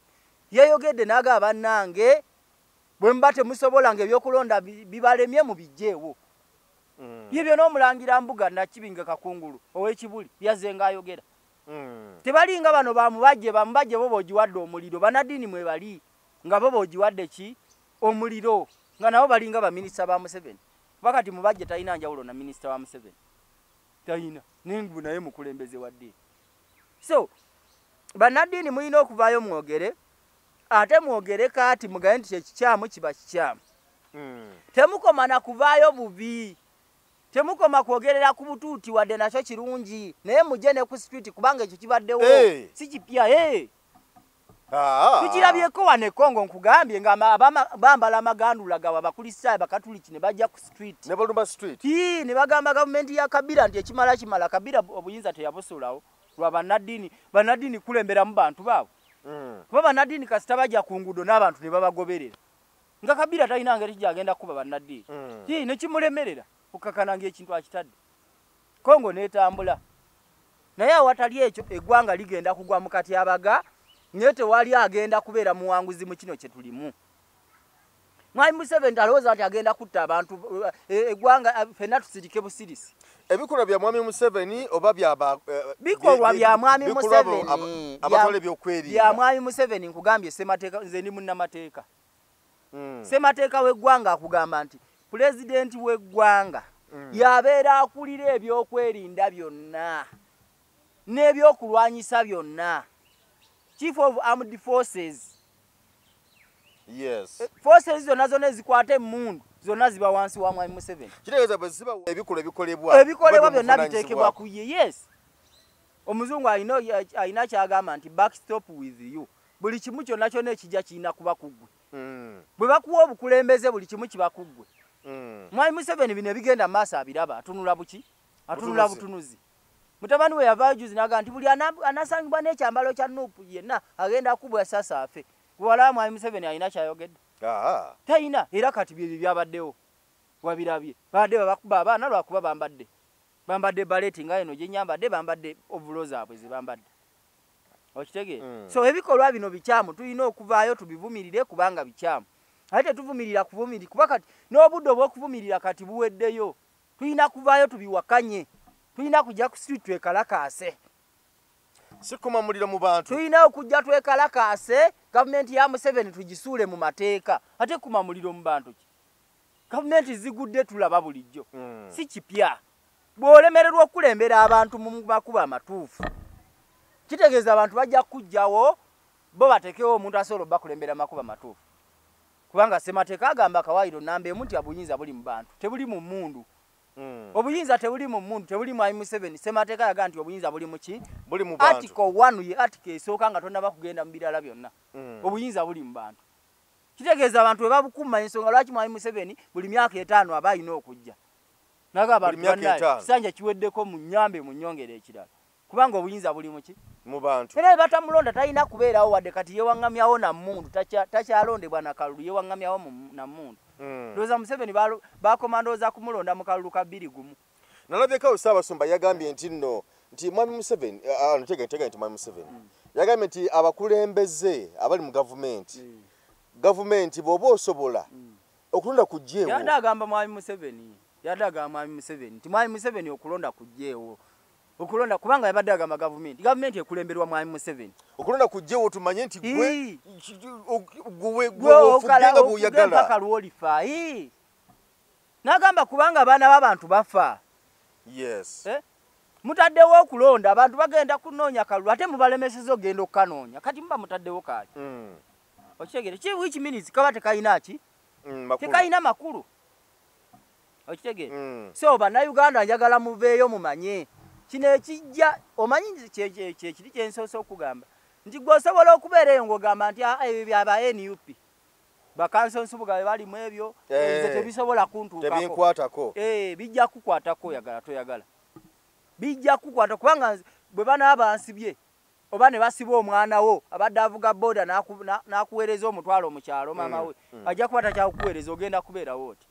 yeeyogedde n'agamba bannange bwe muba temusobola ng'ebyokulonda bibalemye mu bijjeewo yebyo n'omulangira Mbuga Nakibinge Kakungulu ow'Ekibuli yazze ng'ayogera tebalinga bano bamubajje bo boogiwadde omuliro bannaddiini mwe bali nga bo boogiwadde ki omuliro nga nabo balinga baminisita ba Museveni bakati mubajje talina njawulo na minisita wa Museveni talina nengu naye mukulembeze wa ddiini so bannaddiini mulina okuvaayo mwogere ate mwogere kaati mugaye nti ekikyamu kiba kikyamu temukoma na kuvaayo bubi temukoma kwogerera ku butuuti wadde nakyo kirungi naye mujje ne ku street kubanga ekyo kibaddewo si kipya tukirabyeko wano e Congo nkugambye nga bambala amagandula gawa abakulisitaayo bakatuliki ne bajja ku street ne balumba street ne bagamba gavumenti ya Kabila nti ekimala Kabila obuyinza teyabusulawo lwa bannaddiini kulemberamu bantu baabwe kuba bannaddiini kasita bajja ku nguudo n'abantu ne babagoberera nga Kabila talina ngeri gyagenda kuba bannaddiini ne kimulemerera okukakana ng'ekintu akitadde Congo n'etambula naye awatali ekyo eggwanga ligenda kugwa mu katyabaga naye tewali agenda kubeera muwanguzi mu kino kye tulimu Mwami Museveni alowooza nti agenda kutta abantu eggwanga ffenna tusirike busirisi ebikolwa bya Mwami Museveni oba bikolwa bya Mwami Museveni abatwala ebyokwerinda bya Mwami Museveni nkugambye Ssemateeka nze ndi munnamateeka Ssemateeka w'eggwanga akugamba nti pulezidenti w'eggwanga yabeera akulira ebyokwerinda byonna n'ebyokulwanyisa byonna Chief of Armed Forces forces zonna ezikwata emmundu zonna ziba wansi wa Mwami Museveni kitegeeza bwe ziba ebikolebwa byonna biteekebwa ku ye omuzungu alina kyagamba nti backstop with you buli kimu kyonna kyonna ekijja kirina kuba kuggwe bwe bakuwa obukulembeze buli kimu kiba kuggwe Mwami Museveni bino ebigenda mu maaso abiraba atunula buki atunula butunuzi mutabani we yavaayo juzi n'agamba nti buli anasangibwa n'ekyambalo kya Nuupu yenna agenda kubwa sasa afe wala Mwami Museveni alina kyayogedde talina era kati bye byabaddewo wabirabye badde bakuba abaana lwakuba bambadde baleti nga eno gye nyambadde bambadde ovulo zaabwe ze bambadde okitege so ebikolwa bino bikyamu tulina okuvaayo tubivumirire kubanga bikyamu ate tuvumirira kuba kati n'obudde obw'okuvumirira kati buweddeyo tulina kuvaayo tubiwakanye tulina kujja ku street twekalakaase sikuma muliro mu bantu tulina okujja twekalakaase gavumenti ya Museveni tugisuule mu mateeka ate kuma muliro mu bantu ki gavumenti zigudde tulaba bulijjo si kipya bw'olemererwa okulembera abantu mu makubo amatuufu kitegeeza abantu bajja kujjawo bo batekewo omuntu asobola bakulembera makubo amatuufu kubanga Ssemateeka agamba kawairo namba emu nti obuyinza buli mu bantu tebuli mu mmundu obuyinza tebuli mu mmundu tebuli Mwami Museveni Ssemateeka yagamba nti obuyinza buli mu ki buli mu bantu article 1 ye article esooka nga tonnaba kugenda mu birala byonna obuyinza buli mu bantu kitegeeza abantu bwe babukumanya ensonga lwaki Mwami Museveni buli myaka 5 aba alina okujja nagamba bannaye kisanja kiweddeko mu nnyambe mu nnyongera ekirala kubanga obuyinza buli mu ki mu bantu era batamulonda talina kubeerawo wadde kati yewaŋŋamyawo na mmundu takyalondebwa na kalulu yewaŋŋamyawo na mmundu ndowooza Museveni bakomandooza kumulonda mu kalulu ka 2 gumu nalabyeko Ssaabasumba yagambye nti nno nti Mwami Museveni teganya nti Mwami Museveni yagambye nti abakulembeze abali mu gavumenti bw'oba osobola okulonda kujjeewo yadde agamba Mwami Museveni nti Mwami Museveni okulonda kujjeewo okulonda kubanga yabadde agamba gavumenti ekulemberwa Mwami Museveni okulonda kujjeewo tumanye nti gwe ofuggenga bw'oyagala mpaka lw'olifa n'agamba kubanga abaana b'abantu bafa mutaddewo okulonda abantu bagenda kunoonya kalulu ate mubalemeseza ogenda okukanoonya kati muba mutaddewo kaali okitegere which means kaba tekalina ki tekalina makulu okitegere so bannayuganda njagala muveeyo mumanye kino ekijja omanyi kyekiri kyensoose okugamba nti gweosobola okubeera eyo ng'ogamba nti ebyo byaba NUP bakansonsubuga balimu ebyo nze tebisobola kuntuukako bijja kukwatako oyagala toyagala bijja kukwata kubanga bwe banaaba nsibye oba ne basiba omwana wo abadde avuga boda n'akuweereza omutwalo mu kyalo maama we ajja kuba takyakuweereza ogenda kubeerawo oti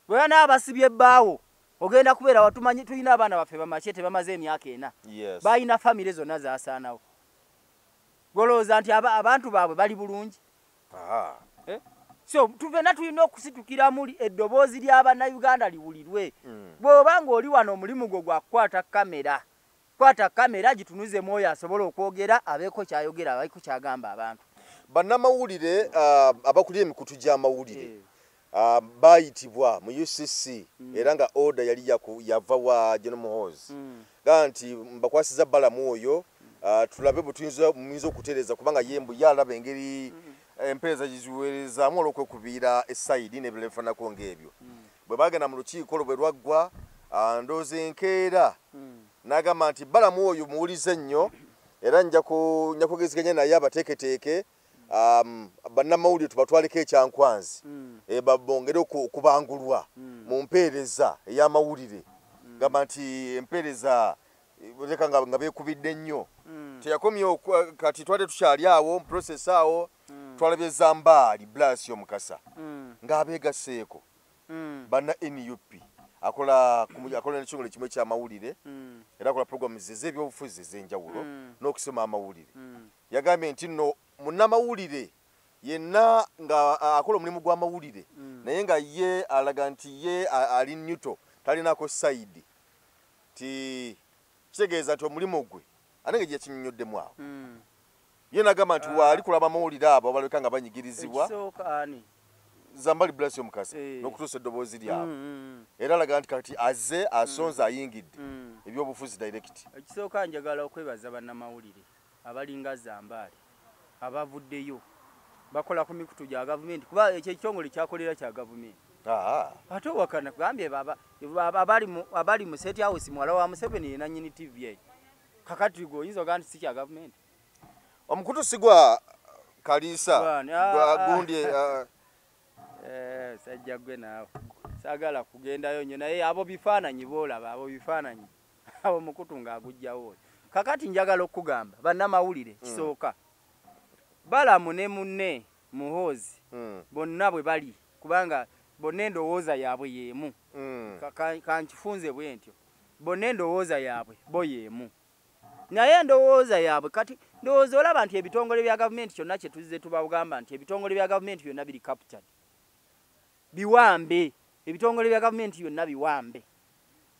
bwe banaaba basibye ebbaawo ogenda kubeera watumanyi tulina abaana baffe bamake tebamaze emyaka 4 balina famire zonna zaasaanawo golowooza nti abantu baabwe bali bulungi so tuvena tulina okusitukira muli eddoboozi ly'abannayuganda liwulirwe bw'oba ng'oli wano omulimu gwo gwa kukwata kamera kwata kamera gitunuze mwoyo asobola okwogera abeeko kyayogera abaiko kyagamba abantu bannamawulire abakulira emikutu gy'amawulire bayitibwa mu UCC era nga order yali yava wa General Muhoozi gaa nti mbakwasiza balamu oyo tulabe bwe tuyinza okutereeza kubanga yembu yalaba engeri empeereza giziweerezaamu olw'okwekubiira essayidi n'ebirala ebifaananako ng'ebyo bwe bagenda mu lukiiko olwo bwe lwaggwa ndowooza enkeera n'agamba nti balamu oyo muwulize nnyo era nja kugeziganya naye abateeketeeke bannamawulire tubatwaleko ekyankwanzi bongere okubangulwa mu mpeereza ey'amawulire gamba nti empeereza leka nga beekubidde nnyo teyakomyewo kati twali tukyali awo mu process awo twalabye Zambaali Blasio Mukasa ng'abeegaseeko banna NUP akola n'ekitongole kimu eky'amawulire era akola programu ez'ebyobufuzi ez'enjawulo n'okusoma amawulire yagambye nti nno munnamawulire yenna nga akola omulimu gw'amawulire naye nga ye alaga nti ye ali nyuto talinako sayidi ti kitegeeza nti omulimu gwe ate nga gye kinyonyoddemu awo ye n'agamba nti waali kulaba amawulire abo abalabika nga banyigirizibwa Zambaali Blasio Mukasa n'okutuusa eddoboozi lyabwe era alaga nti kati azze asonze ayingidde ebyobufuzi direct ekisooka njagala okwebaza bannamawulire abalinga Zambaali abavuddeyo bakola ku mikutu gya gavumenti kuba ekyo ekitongole kyakolera kya gavumenti ate wakana kugambye abali mu State House muwala wa Museveni yena nnyini TVA kakati oyinza ogamba nti si kya gavumenti omukutu sigwa Kaliisa gundi sajja gwe naawe saagala kugendayo nnyo naye abo bifaananyi boolaba abo bifaananyi abo mukutu ng'agujjawo kakati njagala okugamba bannamawulire kisooka Balamu ne munne Muhoozi bonna bwe bali kubanga bonna endowooza yaabwe yeemu kankifunze bwe ntyo bonna endowooza yaabwe bo yeemu naye endowooza yaabwe kati ndowooza olaba nti ebitongole bya gavumenti kyonna kye tuzze tubagamba nti ebitongole bya gavumenti byonna biri captured biwambe ebitongole bya gavumenti byonna biwambe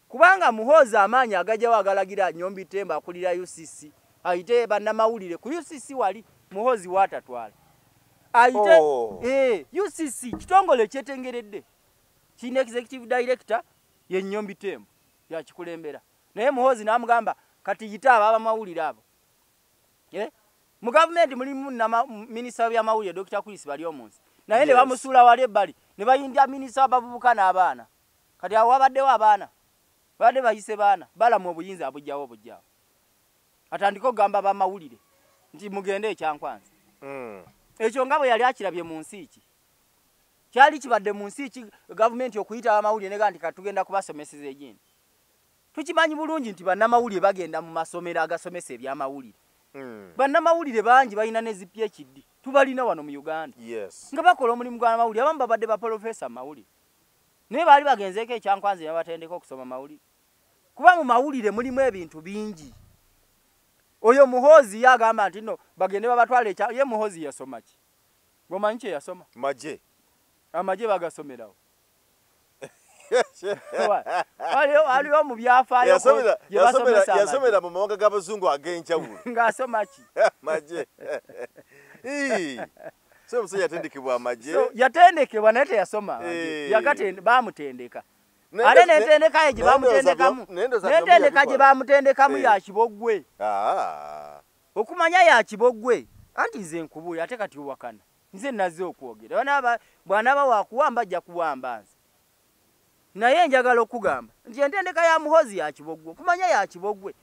kubanga Muhoozi amaanyi agajjawo agalagira Nyombi Temba akulira UCC ayite bannamawulire ku UCC wali Muhoozi watatwala ayite UCC kitongole kyetengeredde kine executive director ye Nyombi Temba yakikulembera naye Muhoozi n'amugamba kati yita abamawulire abo mu gavumenti mulimu na minisita by'amawulire Dr. Chris bali omunsi naye ne bamusuula wali ebbali ne bayindya minisita abavubuka n'abaana kati awo wabaddewo abaana badde bayise baana Balamu obuyinza abujjawo bujjawo atandika okugamba bamawulire nti mugende ekyankwanzi ekyo nga bwe yali akirabye mu nsi ki kyali kibadde mu nsi ki gavumenti okuyita abamawulire nega nti katugenda kubasomeseza egindi tukimanyi bulungi nti bannamawulire bagenda mu masomero agasomesa ebyamawulire bannamawulire bangi balina ne PhD tubalina wano mu Uganda nga bakola omulimu gw'amawulire abamu babadde baprofesa mu mawulire naye baali bagenzeeko ekyankwanzi ne batendeka okusoma mawulire kuba mu mawulire mulimu ebintu bingi oyo Muhoozi yagamba nti no bagende babatwala ye Muhoozi yasoma ki gomanyi kye yasoma amagye bagasomerawo aliyo mu byafaayo yasomera mu mawanga g'abazungu ag'enjawulo ng'asoma ki magye so omusajja yatendekebwa amagye yatendekebwa naye teyasoma bamutendeka ate n'entendeka ye gye bamutendekamu n'entendeka gye bamutendekamu ya Kiboggwe okumanya ya Kiboggwe anti nze nkubuuya ate kati owakana nze nazze okwogera bw'anaaba wakuwamba ajja kuwamba nze naye njagala okugamba nti entendeka ya Muhoozi ya Kiboggwe okumanya ya Kiboggwe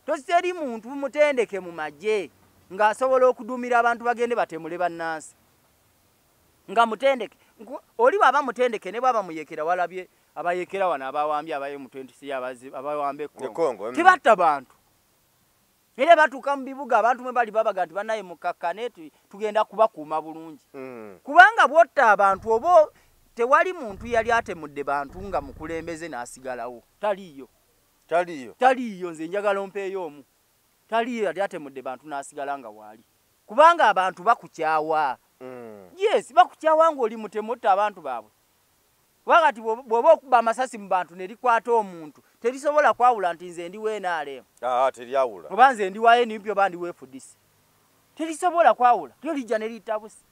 tositeri muntu mutendeke mu magye ng'asobola okuduumira abantu bagende batemule bannansi nga mutendeke oli bw'aba mutendeke ne bw'aba muyekera walabye abayekera wano abawambye abaye mu 20 abawambe Kongo tebatta bantu Era batuuka mu bibuga abantu mwe bali babaga nti banaye mukakkane tugenda kubakuuma bulungi. Kubanga bwotta abantu oba tewali muntu yali atemudde bantu nga mukulembeze n'asigalawo. Taliyo nze njagala ompeeyo omu. Taliyo yali atemudde bantu n'asigala nga waali. Kubanga abantu bakukyawa. Yes, bakukyawa ng'oli mutemotta abantu baabwe. Wakati bw'oba okuba amasasi mu bantu ne likwata omuntu terisobola kwawula nti nze ndi w'NRM. Teryawula. Oba nze ndi wa NUP oba ndi w'FDC. Terisobola kwawula. Lyo lijja ne liitabusi.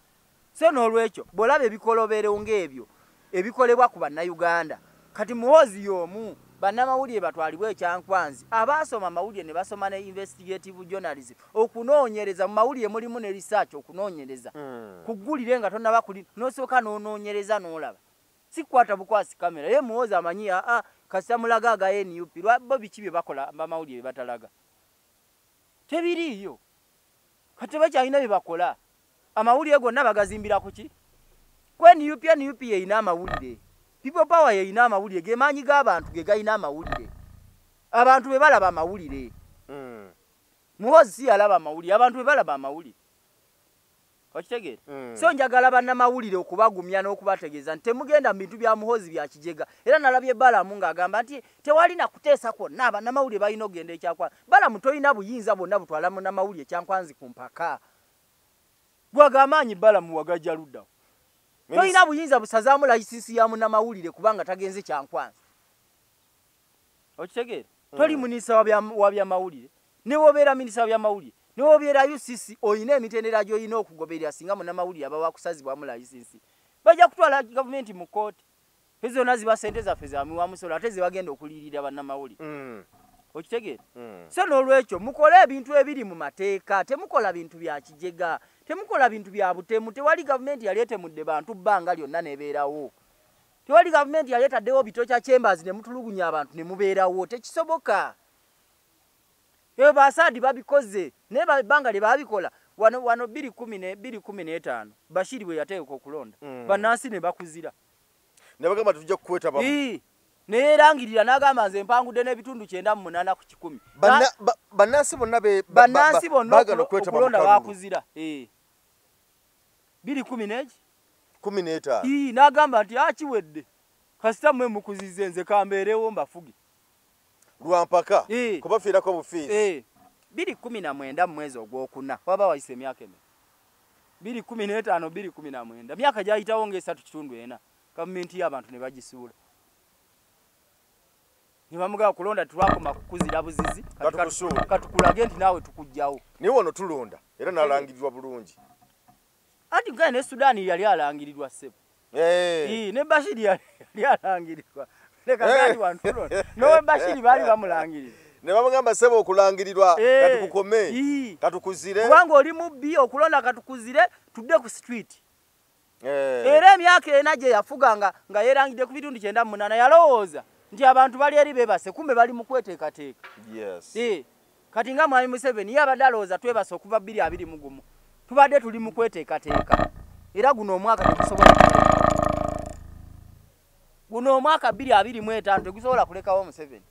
So n'olwekyo bw'olaba ebikolobero ng'ebyo ebikolebwa ku bannayuganda kati muhozi y'omu bannamawulire batwalibwa ekyankwanzi abaasoma amawulire ne basoma ne investigative journalism okunoonyereza mu mawulire mulimu ne research okunoonyereza kuggulire nga tonnaba kuli n'osooka n'onoonyereza n'olaba si kukwata bukwasi kamera ye muhozi amanyi kasita mulaga aga NUP bo biki bye bakola bamawulire batalaga tebiriiyo kati bakyalina bye bakola amawulire gonna bagazimbira ku ki kwe NUP yeyina amawulire People Power yeyina amawulire ge maanyi g'abantu ge gayina amawulire abantu be balaba amawulire muhozi si yalaba amawulire abantu be balaba amawulire okitegeera so njagala bannamawulire okubagumya n'okubategeeza nti temugenda mu bintu bya muhozi bya kijega era nalabye Balamu ng'agamba nti tewali na kuteesa kwonna abannamawulire balina okugenda ekyakwanzi Balamu toyina buyinza bwonna butwala munnamawulire ekyankwanzi ku mpaka gwagamaanyi Balamu wagajja luddawo toyina buyinza busazaamu layisinsi ya munnamawulire kubanga tagenze kyankwanzi okitegeera toli minisita wa byamawulire ne wobeera minisita wa byamawulire ne wobeera UCC oyina emitendera gy'olina okugoberera singa munnamawulire aba wakusazibwamu layisinsi bajja kutwala gavumenti mu kooti ezo zonna ziba ssente zaffe za miwamusolo ate ze bagenda okuliyirira bannamawulire okitegeera so n'olwekyo mukole ebintu ebiri mu mateeka temukola bintu bya kijega temukola bintu bya butemu tewali gavumenti yali etemudde bantu bbanga lyonna nebeerawo tewali gavumenti yali etaddewo bitocha chambers ne mutulugunya abantu ne mubeerawo tekisoboka eyo basaadi babikoze ne bbanga lye babikola wano 2015 Bashiri bwe yateeka okulonda bannansi ne bakuzira ne bagamba tujja kukweta bamu neerangirira n'agamba nze mpangudde n'ebitundu 98 ku 10 bannansi bonna bagala okulonda bakuzira 2015 n'agamba nti akiwedde kasita mmwe mukuzize nze kambeerewo mbafuge lwampaka kubafiirako bufiisi 2019 mu mwezi ogwokuna waba wayise emyaka eme 2015 2019 myaka gyayitawo nga3.4 gavumenti y'abantu ne bagisuula ne bamugaa kulonda tulwakoma kukuzira buzizi katukulage nti naawe tukujjawo niwe wano tulonda era nalangirirwa bulungi ati gane ne Sudani yali alangirirwa ssebo ne Bashiri yali alangirirwa leka gani wantu tulonda nowe Bashiri bali bamulangirira ne bamugamba ssebo okulangirirwa katukukome katukuzire kubanga oli mubbi okulonda katukuzire tudde ku street era emyaka ena gye yafuga nga yerangidde ku bitundu 98 yalowooza nti abantu bali eri bebase kumbe bali mu kweteekateeka kati nga Mwami Museveni yabadde alowooza twebase okuva 2021 tubadde tuli mu kweteekateeka era guno omwaka tegusobola guno omwaka 2025 tegusobola kulekawo Museveni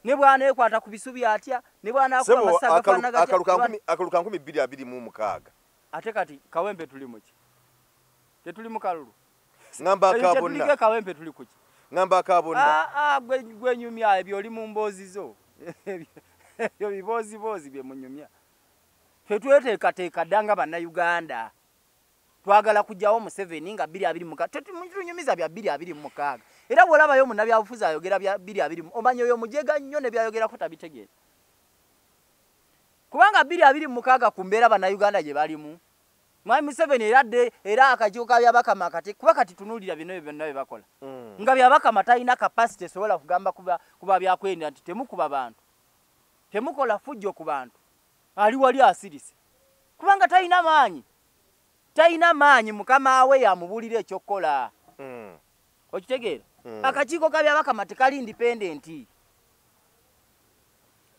ne bw'aneekwata ku bisubi atya ne bw'anaakola amasaga gafaanana akaluka 2026 ate kati Kawempe tuli muki tetuli mu kalulu ngamba akabonna Kawempe tuli kuki ngamba akabonna gwe nyumya ebyo oli mu mboozi zo ebyo biboozibozi bye munyumya ffe tweteekateeka ddanga bannayuganda twagala kujjawo Museveni nga 2026 tetunyumiza bya 2026 era bw'olabayo munnabyabufuzi ayogera bya 2020 omanyi oyo mujega nnyo ne byayogerako tabitegeera kubanga 2026 ku mbeera bannayuganda gye balimu Mwami Museveni era akakiiko ka byabakama kati kuba kati tunuulira bino byonna bye bakola nga byabakama talina capacity esobola kugamba kuba byakwenda nti temukuba bantu temukola fujjo ku bantu ali wali asirise kubanga talina maanyi mukama we yamubuulira ekyokukola okitegeera akakiiko ka byabakama tekali independent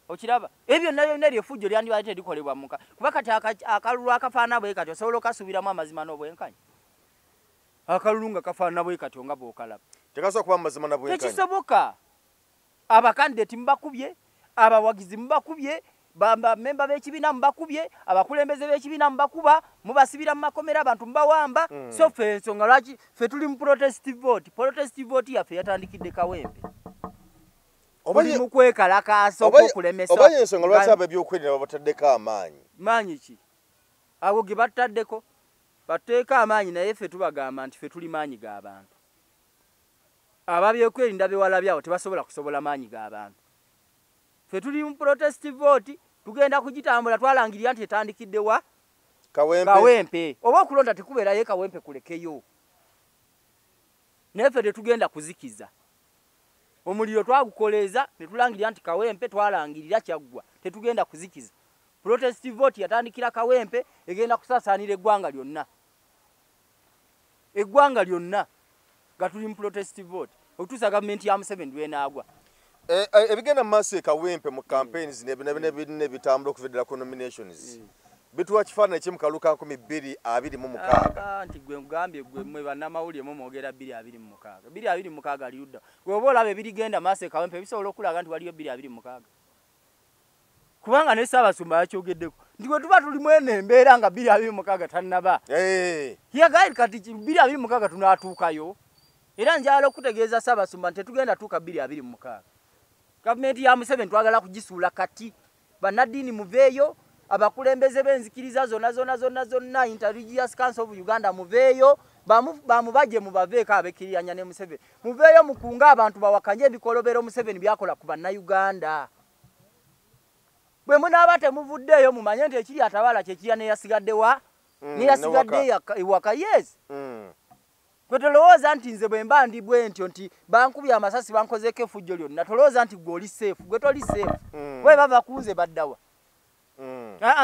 okiraba ebyo byonna lyefujjo lyandibadde terikolebwa muka kuba kati akalulu akafaana bwe kati osobola okasubiramu amazima n'obwenkanya akalulu nga kafaana bwe kati nga bw'okalaba tekasobola kuba amazima na bwenkanya tekisoboka abakandideti mubakubye abawagizi mubakubye bamba memba b'ekibiina mbakubye abakulembeze b'ekibiina mbakuba mubasibira mu makomera abantu mbawamba so fe ensonga lwaki fe tuli mu protest vote yaffe yatandikidde Kawempe obaye mu kwekalakaasa okulemesa obaye ensonga lwaki ab'ebyokwerinda babataddeko maanyi ki abo ge bataddeko bateeka amaanyi naye fe tubagamba nti fe tuli maanyi g'abantu ababyokwerinda bewala byawo tebasobola maanyi g'abantu fe tuli mu protest vote tugenda kugitambula twalangirira nti etandikidde wa Kawempe oba okulonda tekubeera ye Kawempe kulekeyo naye fe tetugenda kuzikiza omuliro twagukoleeza ne tulangirira nti Kawempe twalangirira kyaggwa tetugenda kuzikiza protest vote yatandikira Kawempe egenda kusaasaanira eggwanga lyonna nga tuli mu protest vote okutuusa gavumenti ya Museveni lwenaagwa ebigenda mu maaso Kawempe mu campaigns nebitambula okuviddira ku nominations bituwa kifaananyi ki mu kalulu ka 2026 nti gwe ngambye gwe mmwe bannamawulire mu mwogera 2026 2026 ali ludda gwe oba olaba ebirigenda maaso Kawempe bisobola okulaga nti waliyo 2026 kubanga ne Ssaabasumba yakyogeddeko nti gwe tuba tulimu eno embeera nga 2026 tannaba yagairi kati 2026 tunaatuukayo era njala okutegeeza Ssaabasumba nti tetugenda tuuka 2026 gavumenti ya Museveni twagala kugisuula kati bannaddiini muveeyo abakulembeze b'enzikiriza zonna Interreligious Council of Uganda muveeyo bamubajje mubaveeko abekkiriranya ne Museveni muveeyo mukunga abantu bawakanye ebikolobero Museveni byakola ku bannayuganda bwe munaaba temuvuddeeyo mumanye nti ekiri atabala kyekirya neyasigaddewa neyasigadde ewaka yes kwe tolowooza nti nze bwe mba ndi bwe ntyo nti bankubye amasasi bankozeeko effujjo lyonna tolowooza nti gwe oli seefu gwe toli seefu bwe bava kunze baddawa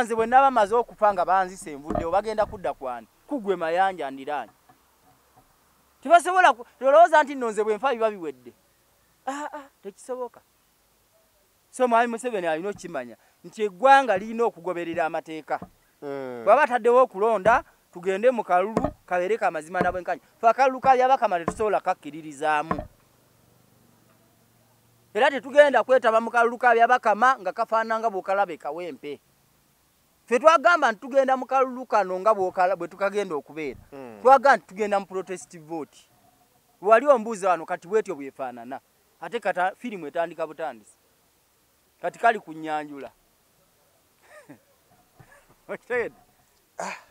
nze bwe naba maze okufa nga banzise envuddewo bagenda kudda kwani kugwe mayanja ndiraanye tebasobola tolowooza nti nno nze bwe nfa biba biwedde tekisoboka so Mwami Museveni alina okimanya nti eggwanga lirina okugoberera amateeka bw'aba ataddewo okulonda tugende mu kalulu kabeere kamazima na bwenkanya fe akalulu kabyabakama tetusobola kakkiririzaamu era tetugenda kwetaba mu kalulu kabyabakama nga kafaanana nga bw'okalaba Kawempe fe twagamba nti tugenda mu kalulu kano nga bwe tukagenda okubeera twagamba nti tugenda mu protest vote wali ombuuza wano kati bwetyo bwefaanana ate kata firimu etandika butandisi kati kali kunyanjula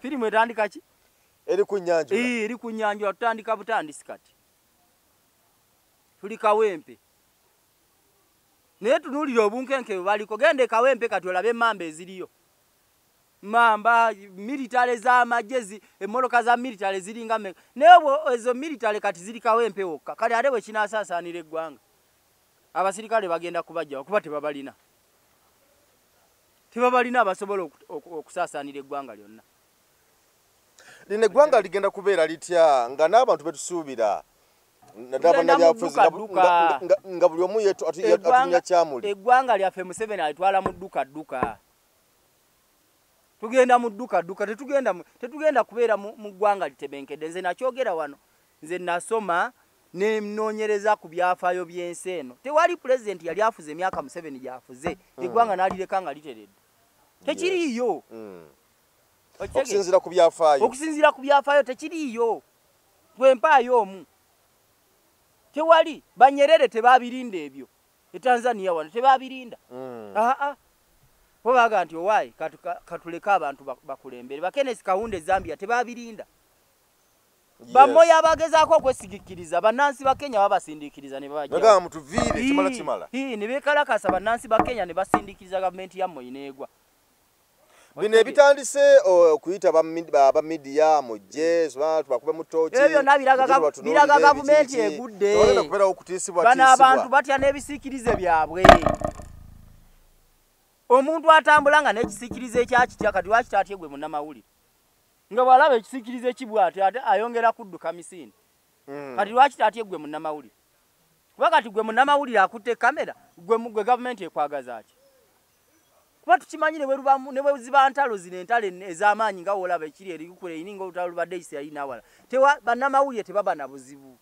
firimu etandika ki eri kunyanjula tutandika butandisi kati tuli Kawempe naye tunuulira obunkenke baliko gende Kawempe kati olabe emmamba eziriyo mamba militale z'amagye emmoloka za militale ziringa naye ezo militale kati ziri Kawempe wokka kale ate bwe kinasaasaanira eggwanga abasirikale bagenda kubajja okuba tebabalina abasobola okusaasaanira eggwanga lyonna lino eggwanga ligenda kubeera litya nga n'abantu betusuubira bannabyabufuzi nga buli omu atunya kyamuli eggwanga lyaffe Museveni alitwala mu dduka tugenda mu dduka tetugenda kubeera mu ggwanga litebenkedde nze nakyogera wano nze nasoma nenoonyereza ku byafaayo by'ensi eno tewali pulezidenti yali afuze emyaka Museveni gyafuze eggwanga n'alireka nga literedde tekiriiyo okusinziira ku byafaayo tekiriiyo twempaayo omu tewali Banyerere tebabirinda ebyo Tanzania wano tebabirinda bo baga nti owaayi katuleka abantu bakulembere Kenneth Kaunda Zambia tebabirinda bamoya abagezaako okwesigikiriza bannansi ba Kenya babasindiikiriza ne babajja kimala ne beekalakasa bannansi ba Kenya ne basindiikiriza gavumenti ya Moineegwa bino ebitandise okuyita ba midiya mujje bakube mu tooki ebyo biraga gavumenti egudde bano abantu batya n'ebisiikirize byabwe omuntu atambula nga n'ekisiikirize ekyakitya kati lwaki atye gwe munnamawulire nga bw'alaba ekisiikirize kibwate ate ayongera kudduka misinde kati lwaki atye gwe munnamawulire kuba kati gwe munnamawulire akutte kamera gwe gavumenti ekwagaza ki kuba tukimanyi ne bwe ziba ntalo zino entalo ez'amaanyi nga woolaba ekiri erikukula eyininga olutalo lubadde Isirayiri n'awala bannamawulire tebaba na buzibu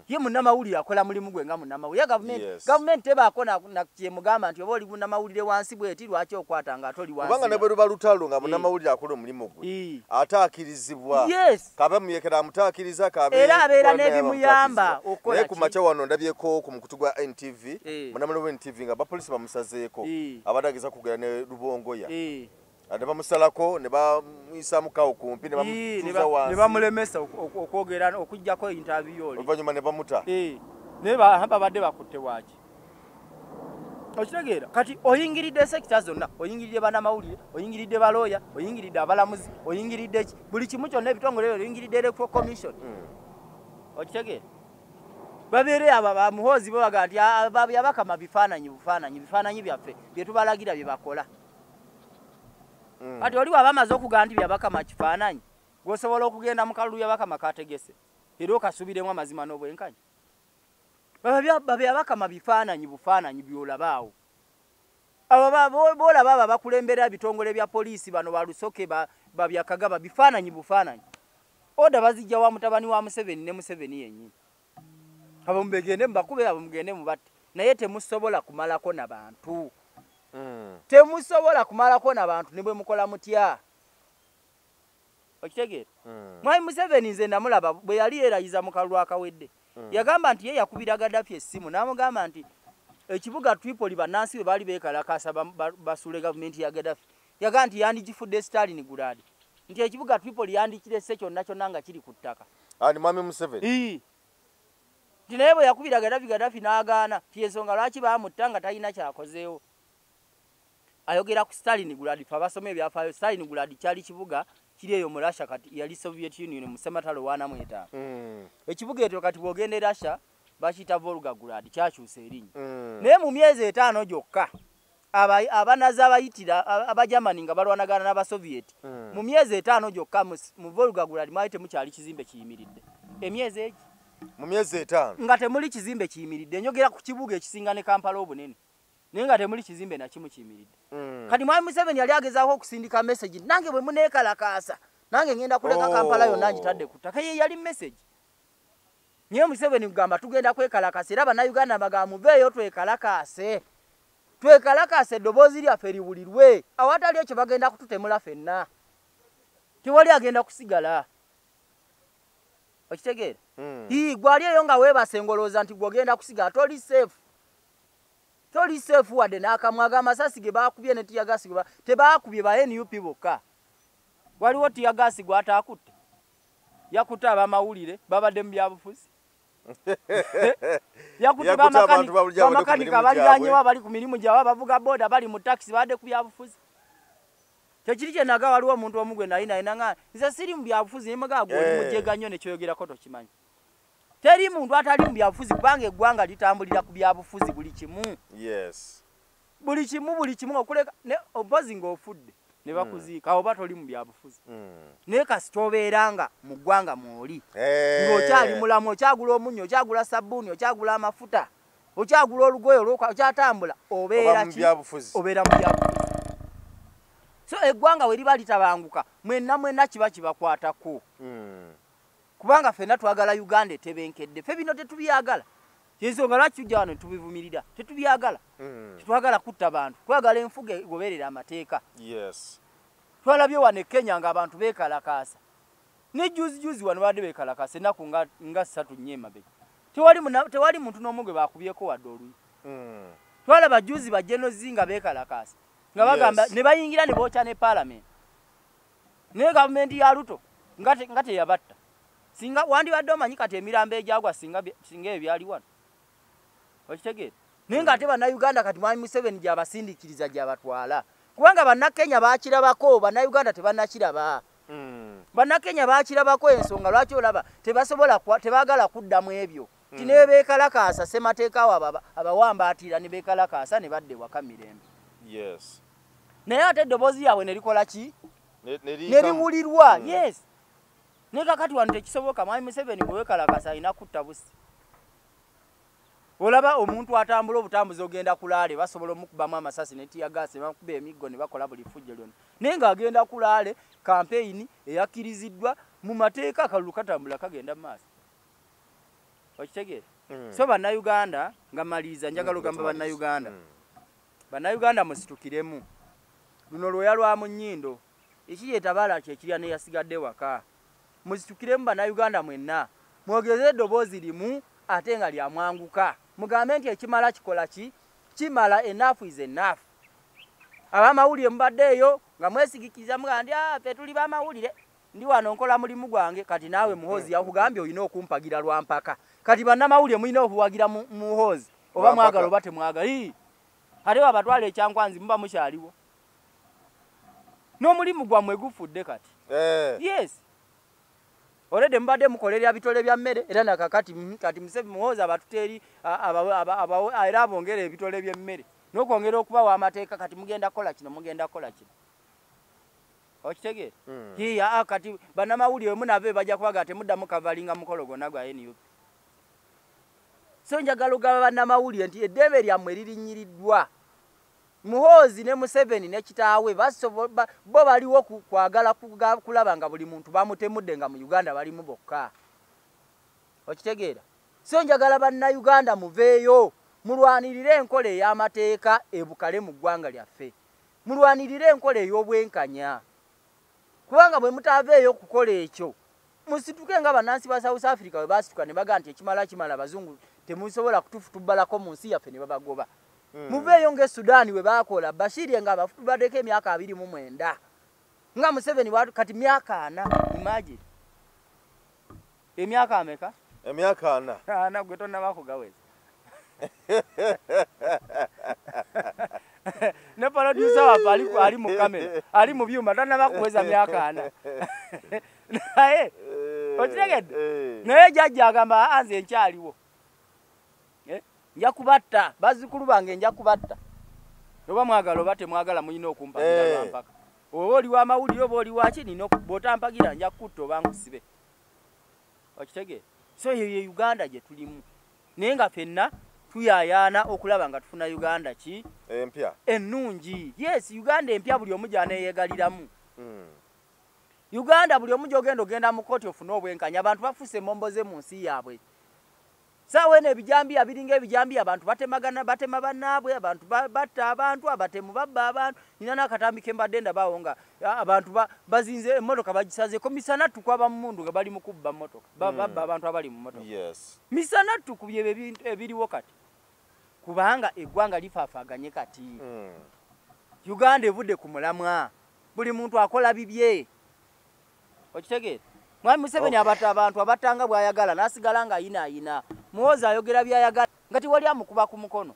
ye munnamawulire akola mulimu gwe nga munnamawulire gavumenti tebaako kyemugamba nti oba oli munnamawulire wansi bweti lwaki okwata nga atoli wansi kubanga ne bwe luba lutalo nga munnamawulire akola omulimu gwe ataakirizibwa kabe muyekera amutaakiriza era abeera n'ebimuyamba naye ku makya wano ndabyeko ku mukutu gwa NTV munnamawulire wa NTV nga bapoliisi bamusazeeko abadde ageza kugera ne Lubongoya ne bamusalako ne bamuyisa mukawo kumpi ne bamutuuza wansi ne bamulemesa okwogera okujjako interview oli oluvannyuma ne bamuta naye babadde bakutte waaki okitegeera kati oyingiridde sekita zonna oyingiridde bannamawulire oyingiridde balooya oyingiridde abalamuzi oyingiridde buli kimu kyonna ebitongole ebyo oyingiridde electoral commission okitegeera babeere abo bamuhoozi babaga nti yabakama bifaananyi byaffe bye tubalagira bye bakola kati oli waba amaze okugaa nti byabakama kifaananyi gwosobola okugenda mu kalulu yabakama kategese era okasubiremu amazima n'obwenkanyi babyabakama bufaananyi byolabaawo abo boolaba abo bakulembera ebitongole bya poliisi bano balusoke babyakagaba bifaananyi oda bazijja wa mutabani wa Museveni ne Museveni yennyini abo mubegende mubakube abo mugende mubatte naye temusobola kumalako n'abantu temusobola kumalako n'abantu ne bwe mukola mutya okitegeera Mwai Museveni nze namulaba bwe yali erayiza mu kalulu akawedde yagamba nti ye yakubira Gaddafi essimu n'amugamba nti ekibuga Tripoli bannansi bwe baali beekalakaasa basule gavumenti ya Gaddafi yagamba nti yandigifudde Stalin Guladi nti ekibuga Tripoli yandikirese kyonna nga kiri ku ttaka ani Mwami Museveni nti naye bwe yakubira Gaddafi n'agaana ti ensonga lwaki baamutta nga talina kyakozeewo ayogera ku Stalin Guladi fa basoma ebyafaayo Stalin Guladi kyali kibuga kiri eyo mu Russia kati yali Soviet Union mu Sematalo 1 ekibuga ekyo kati bwogenda Russia bakiyita Volgograd kyakyusa erinnya naye mu myezi 5 gyokka abanazi abayitira abagermani nga balwanagana n'abasoviet mu myezi 5 gyokka mu Volgograd mwali temukyali kizimbe kiyimiridde emyezi egi mu myezi 5 nga temuli kizimbe kiyimiridde njogera ku kibuga ekisinga ne Kampala obunene naye nga temuli kizimbe na kimu kiyimiridde kati Mwami Museveni yali agezaako okusindika message nange bwe muneekalakaasa nange ngenda kuleka Kampala yonna ngitadde ku ttaka ye yali message nye Museveni kugamba tugenda kwekalakaasa era bannayuganda bagamba muveeyo twekalakaase eddoboozi lyaffe liwulirwe awatali ekyo bagenda kututemula ffenna tewali agenda kusigala okitegeera gwali eyo nga weebasengolooza nti gwogenda kusigala toli safe wadde n'akamwaga amasasi ge baakubye ne tiyagasi tebaakubye ba NUP bokka waliwo tiyagasi gwataakutte yakutte abamawulire babadde mu byabufuzi yakutte bamakanika abaliraanyewo abali ku mirimu gyabwe abavuga booda bali mu takisi badde ku byabufuzi tekiri kye naga waliwo omuntu omu gwe nali naye nanga nze siri mu byabufuzi naye mugaa gwoli mujjega nnyo ne kyoyogerako tokimanyi teri muntu atali mu byabufuzi kubanga eggwanga litambulira ku byabufuzi buli kimu buli kimu okuleka ompozi ng'ofudde ne bakuziika oba toli mu byabufuzi naye kasi tobeeranga mu ggwanga mwoli ng'okyali mulamu okyagula omunnyo okyagula sabbuuni okyagula amafuta okyagula olugoye okyatambula obeera mu byabufuzi so eggwanga we liba litabanguka mwenna kiba kibakwatako kubanga ffenna twagala Uganda etebenkedde ffe bino tetubyagala ensonga lwaki tujja wano tubivumirira tetubyagala tetwagala kutta bantu twagala enfuga egoberera amateeka twalabye wano e Kenya ng'abantu beekalakaasa ne juzi wano badde beekalakaasa ennaku nga 3 nnyo emabega tewali muntu n'omu gwe baakubyeko wadde oluyi twalaba juzi bajenozi nga beekalakaasa nga bagamba ne bayingira ne bookya ne Parliament naye gavumenti ya Ruto nga teyabatta singa wandibadde omanyi kati emirambo egyagwa singa ebyali wano okitegeera naye nga ate bannayuganda kati Mwami Museveni gy'abasindiikiriza gy'abatwala kubanga bannakenya baakirabako bannayuganda tebannakiraba bannakenya baakirabako ensonga lwaki olaba tebaagala kuddamu ebyo ti ne beekalakaasa ssemateeka awo abawambaatira ne beekalakaasa ne badde waka mirembe naye ate eddoboozi lyabwe ne likola ki ne liwulirwa naye kakati wano tekisoboka Mwami Museveni bwe weekalakaasa alina kutta busi olaba omuntu atambula obutambuzi ogenda kulaale basobola omukubamu amasasi ne tiyagasi ne bakuba emiggo ne bakola buli fujjo lyonna naye ng'agenda kulaale kampeyini eyakkiriziddwa mu mateeka akalulu katambula kagenda mu maaso okitegere so bannayuganda nga maliza njagala ogamba bannayuganda bannayuganda musitukiremu luno lwoya lwa mu nnyindo ekiyetabala kyekirya neyasigadde waka musitukiremu bannayuganda mwenna mwogeze eddoboozi limu ate nga lyamwanguka mugambe nti ekimala kikola ki kimala enough is enough abamawulire mubaddeeyo nga mwesigikiriza muga ndi ffe tuli bamawulire ndi wano nkola mulimu gwange kati naawe muhoozi yakugambye olina okumpagira lwampaka kati bannamawulire mulina okuwagira muhoozi oba mwagala oba temwagala ate wabatwala ekyankwanzi muba mukyaliwo n'omulimu gwammwe gufudde kati yes olede mbadde mukolerera bitole bya mmere era nakakati kati muhoozi abatuteeri era abongera ebitole by'emmere n'okwongera okubawa amateeka kati mugenda kola kino mugenda kola kino okitegeera hiya kati bannamawulire munave bajja kubaga temuddamu kavalinga mukolo gonna gwa NUP so njagala ogamba bannamawulire nti eddembe lyammwe lirinyiriddwa muhoozi ne Museveni ne kitaawe bo baliwo kwagala kulaba nga buli muntu bamutemudde nga mu Uganda balimu bokka okitegeera so njagala bannayuganda muveeyo mulwanirire enkola ey'amateeka ebukale mu ggwanga lyaffe mulwanirire enkola ey'obwenkanya kubanga bwe mutaaveeyo okukola ekyo musituke nga bannansi ba South Africa bwe basituka ne baga nti ekimala abazungu temusobola kutufutubalako mu nsi yaffe ne babagoba muveeyo nge Sudan we bakola Bashir nga bafutubaddeko emyaka 29 nga Museveni kati myaka 4 imagine emyaka ameka emyaka 4 gwe tonna bakugaweza ne producer wa ali mu kamera ali mu byuma tonna bakuweza myaka 4 naye otegedde naye jajja agamba anze nkyaliwo nja kubatta bazikulu bange nja kubatta oba mwagala oba temwagala mulina okumpagira lwampaka oba oli wamawulire oba oli waki nina bw'otampagira nja kutta oba nkusibe okitegeera so ye Uganda gye tulimu naye nga ffenna tuyayaana okulaba nga tufuna Uganda ki empya ennungi yes Uganda empya buli omu gy'aneeyegaliramu Uganda buli omu gy'ogenda mu kooti ofune obwenkanya abantu bafuuse momboze mu nsi yaabwe sawe ne bijambiya biringa ebijambiya abantu batema bannaabwe abantu batta abantu abatemu babba abantu nina nakatambi kembadde ndabawo nga abantu bazinze emmotoka bagisazeeko misana tukwaba mu mundu nga bali mu kubba mmotoka babba abantu abali mu mmotoka yes misana tukubye ebintu ebiriwo kati kubanga eggwanga lifaafaganye kati Uganda evudde ku mulamwa buli muntu akola bibye okitegeera Mwami Museveni abatta abantu abatanga bwayagala nasigala nga ayina muhoozi ayogera byayagala ngati wali amukuba ku mukono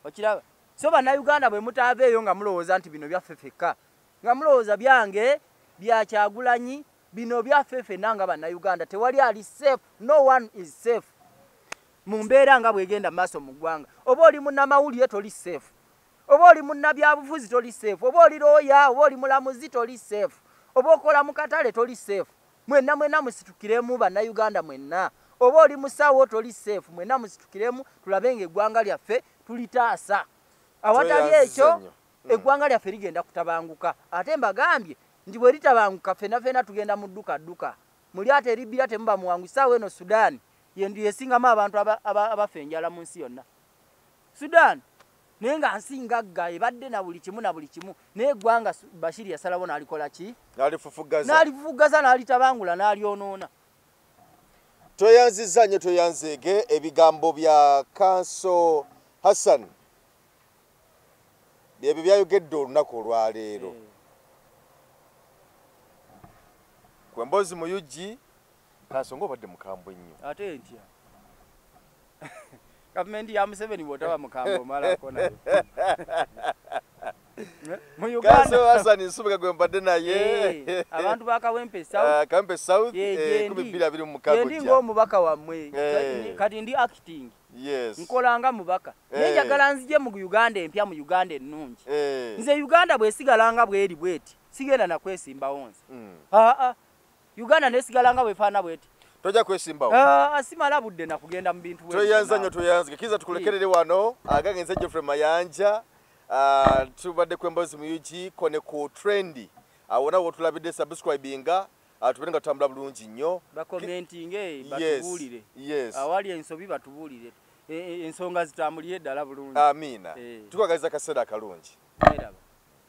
okiraba so bannayuganda bwe mutaaveeyo nga mulowooza nti bino byaffe ffekka nga mulowooza byange bya Kyagulanyi bino byaffe ffenna nga bannayuganda tewali ali safe no one is safe mu mbeera nga bwegenda maaso mu ggwanga oba oli munnamawulire toli safe oba oli munnabyabufuzi toli safe oba oli looya oba oli mulamuzi toli safe oba okola mu katale toli safe mwenna musitukiremu bannayuganda mwenna oba oli musawo toli safe mwenna musitukiremu tulabe nga eggwanga lyaffe tulitaasa awatali ekyo eggwanga lyaffe ligenda kutabanguka ate mbagambye nti bwe litabanguka ffenna tugenda mu dduka muli ate eribbira temuba muwangusawo eno Sudan yesingamu abantu abafa enjala mu nsi yonna Sudan naye nga nsinga gga ebadde na buli kimu naye eggwanga Bashir yasalawo n'alikola ki n'alifufugaza n'alitabangula n'alyonoona tweyanziza nnyo tweyanzeege ebigambo bya Kanso Hassan byebyo byayogedde olunaku olwaleero kwembozi muyugi Kanso ng'obadde mukambwe nnyo ate ntya gavumenti ya Museveni bw'otaba mukambwe omalako nayo mu Uganda Kanso Hassan nsubika gwe mbadde naye abantu ba Kawempe South 1226 ndi ng'omubaka wammwe kati ndi acting nkolanga mubaka naye njagala nzije mu Uganda empya mu Uganda ennungi nze Uganda bwesigalanga bweri bweti sigenda nakwesimbawo nze Uganda nesigalanga bwefaana bweti toja kwesimbawo asimala budde na kugenda mu bintu tweyanza nnyo tweyanzike kiza tukulekerere wano agangenze Geoffrey Mayanja tubadde kwembozi muyugi kone ku trendy awona wotulabidde subscribinga tubere nga tutambula bulungi nnyo bakomentinge batubuulire awali ensobi batubuulire ensonga zitambulire ddala bulungi amiina tukwagaliza kaseera akalungi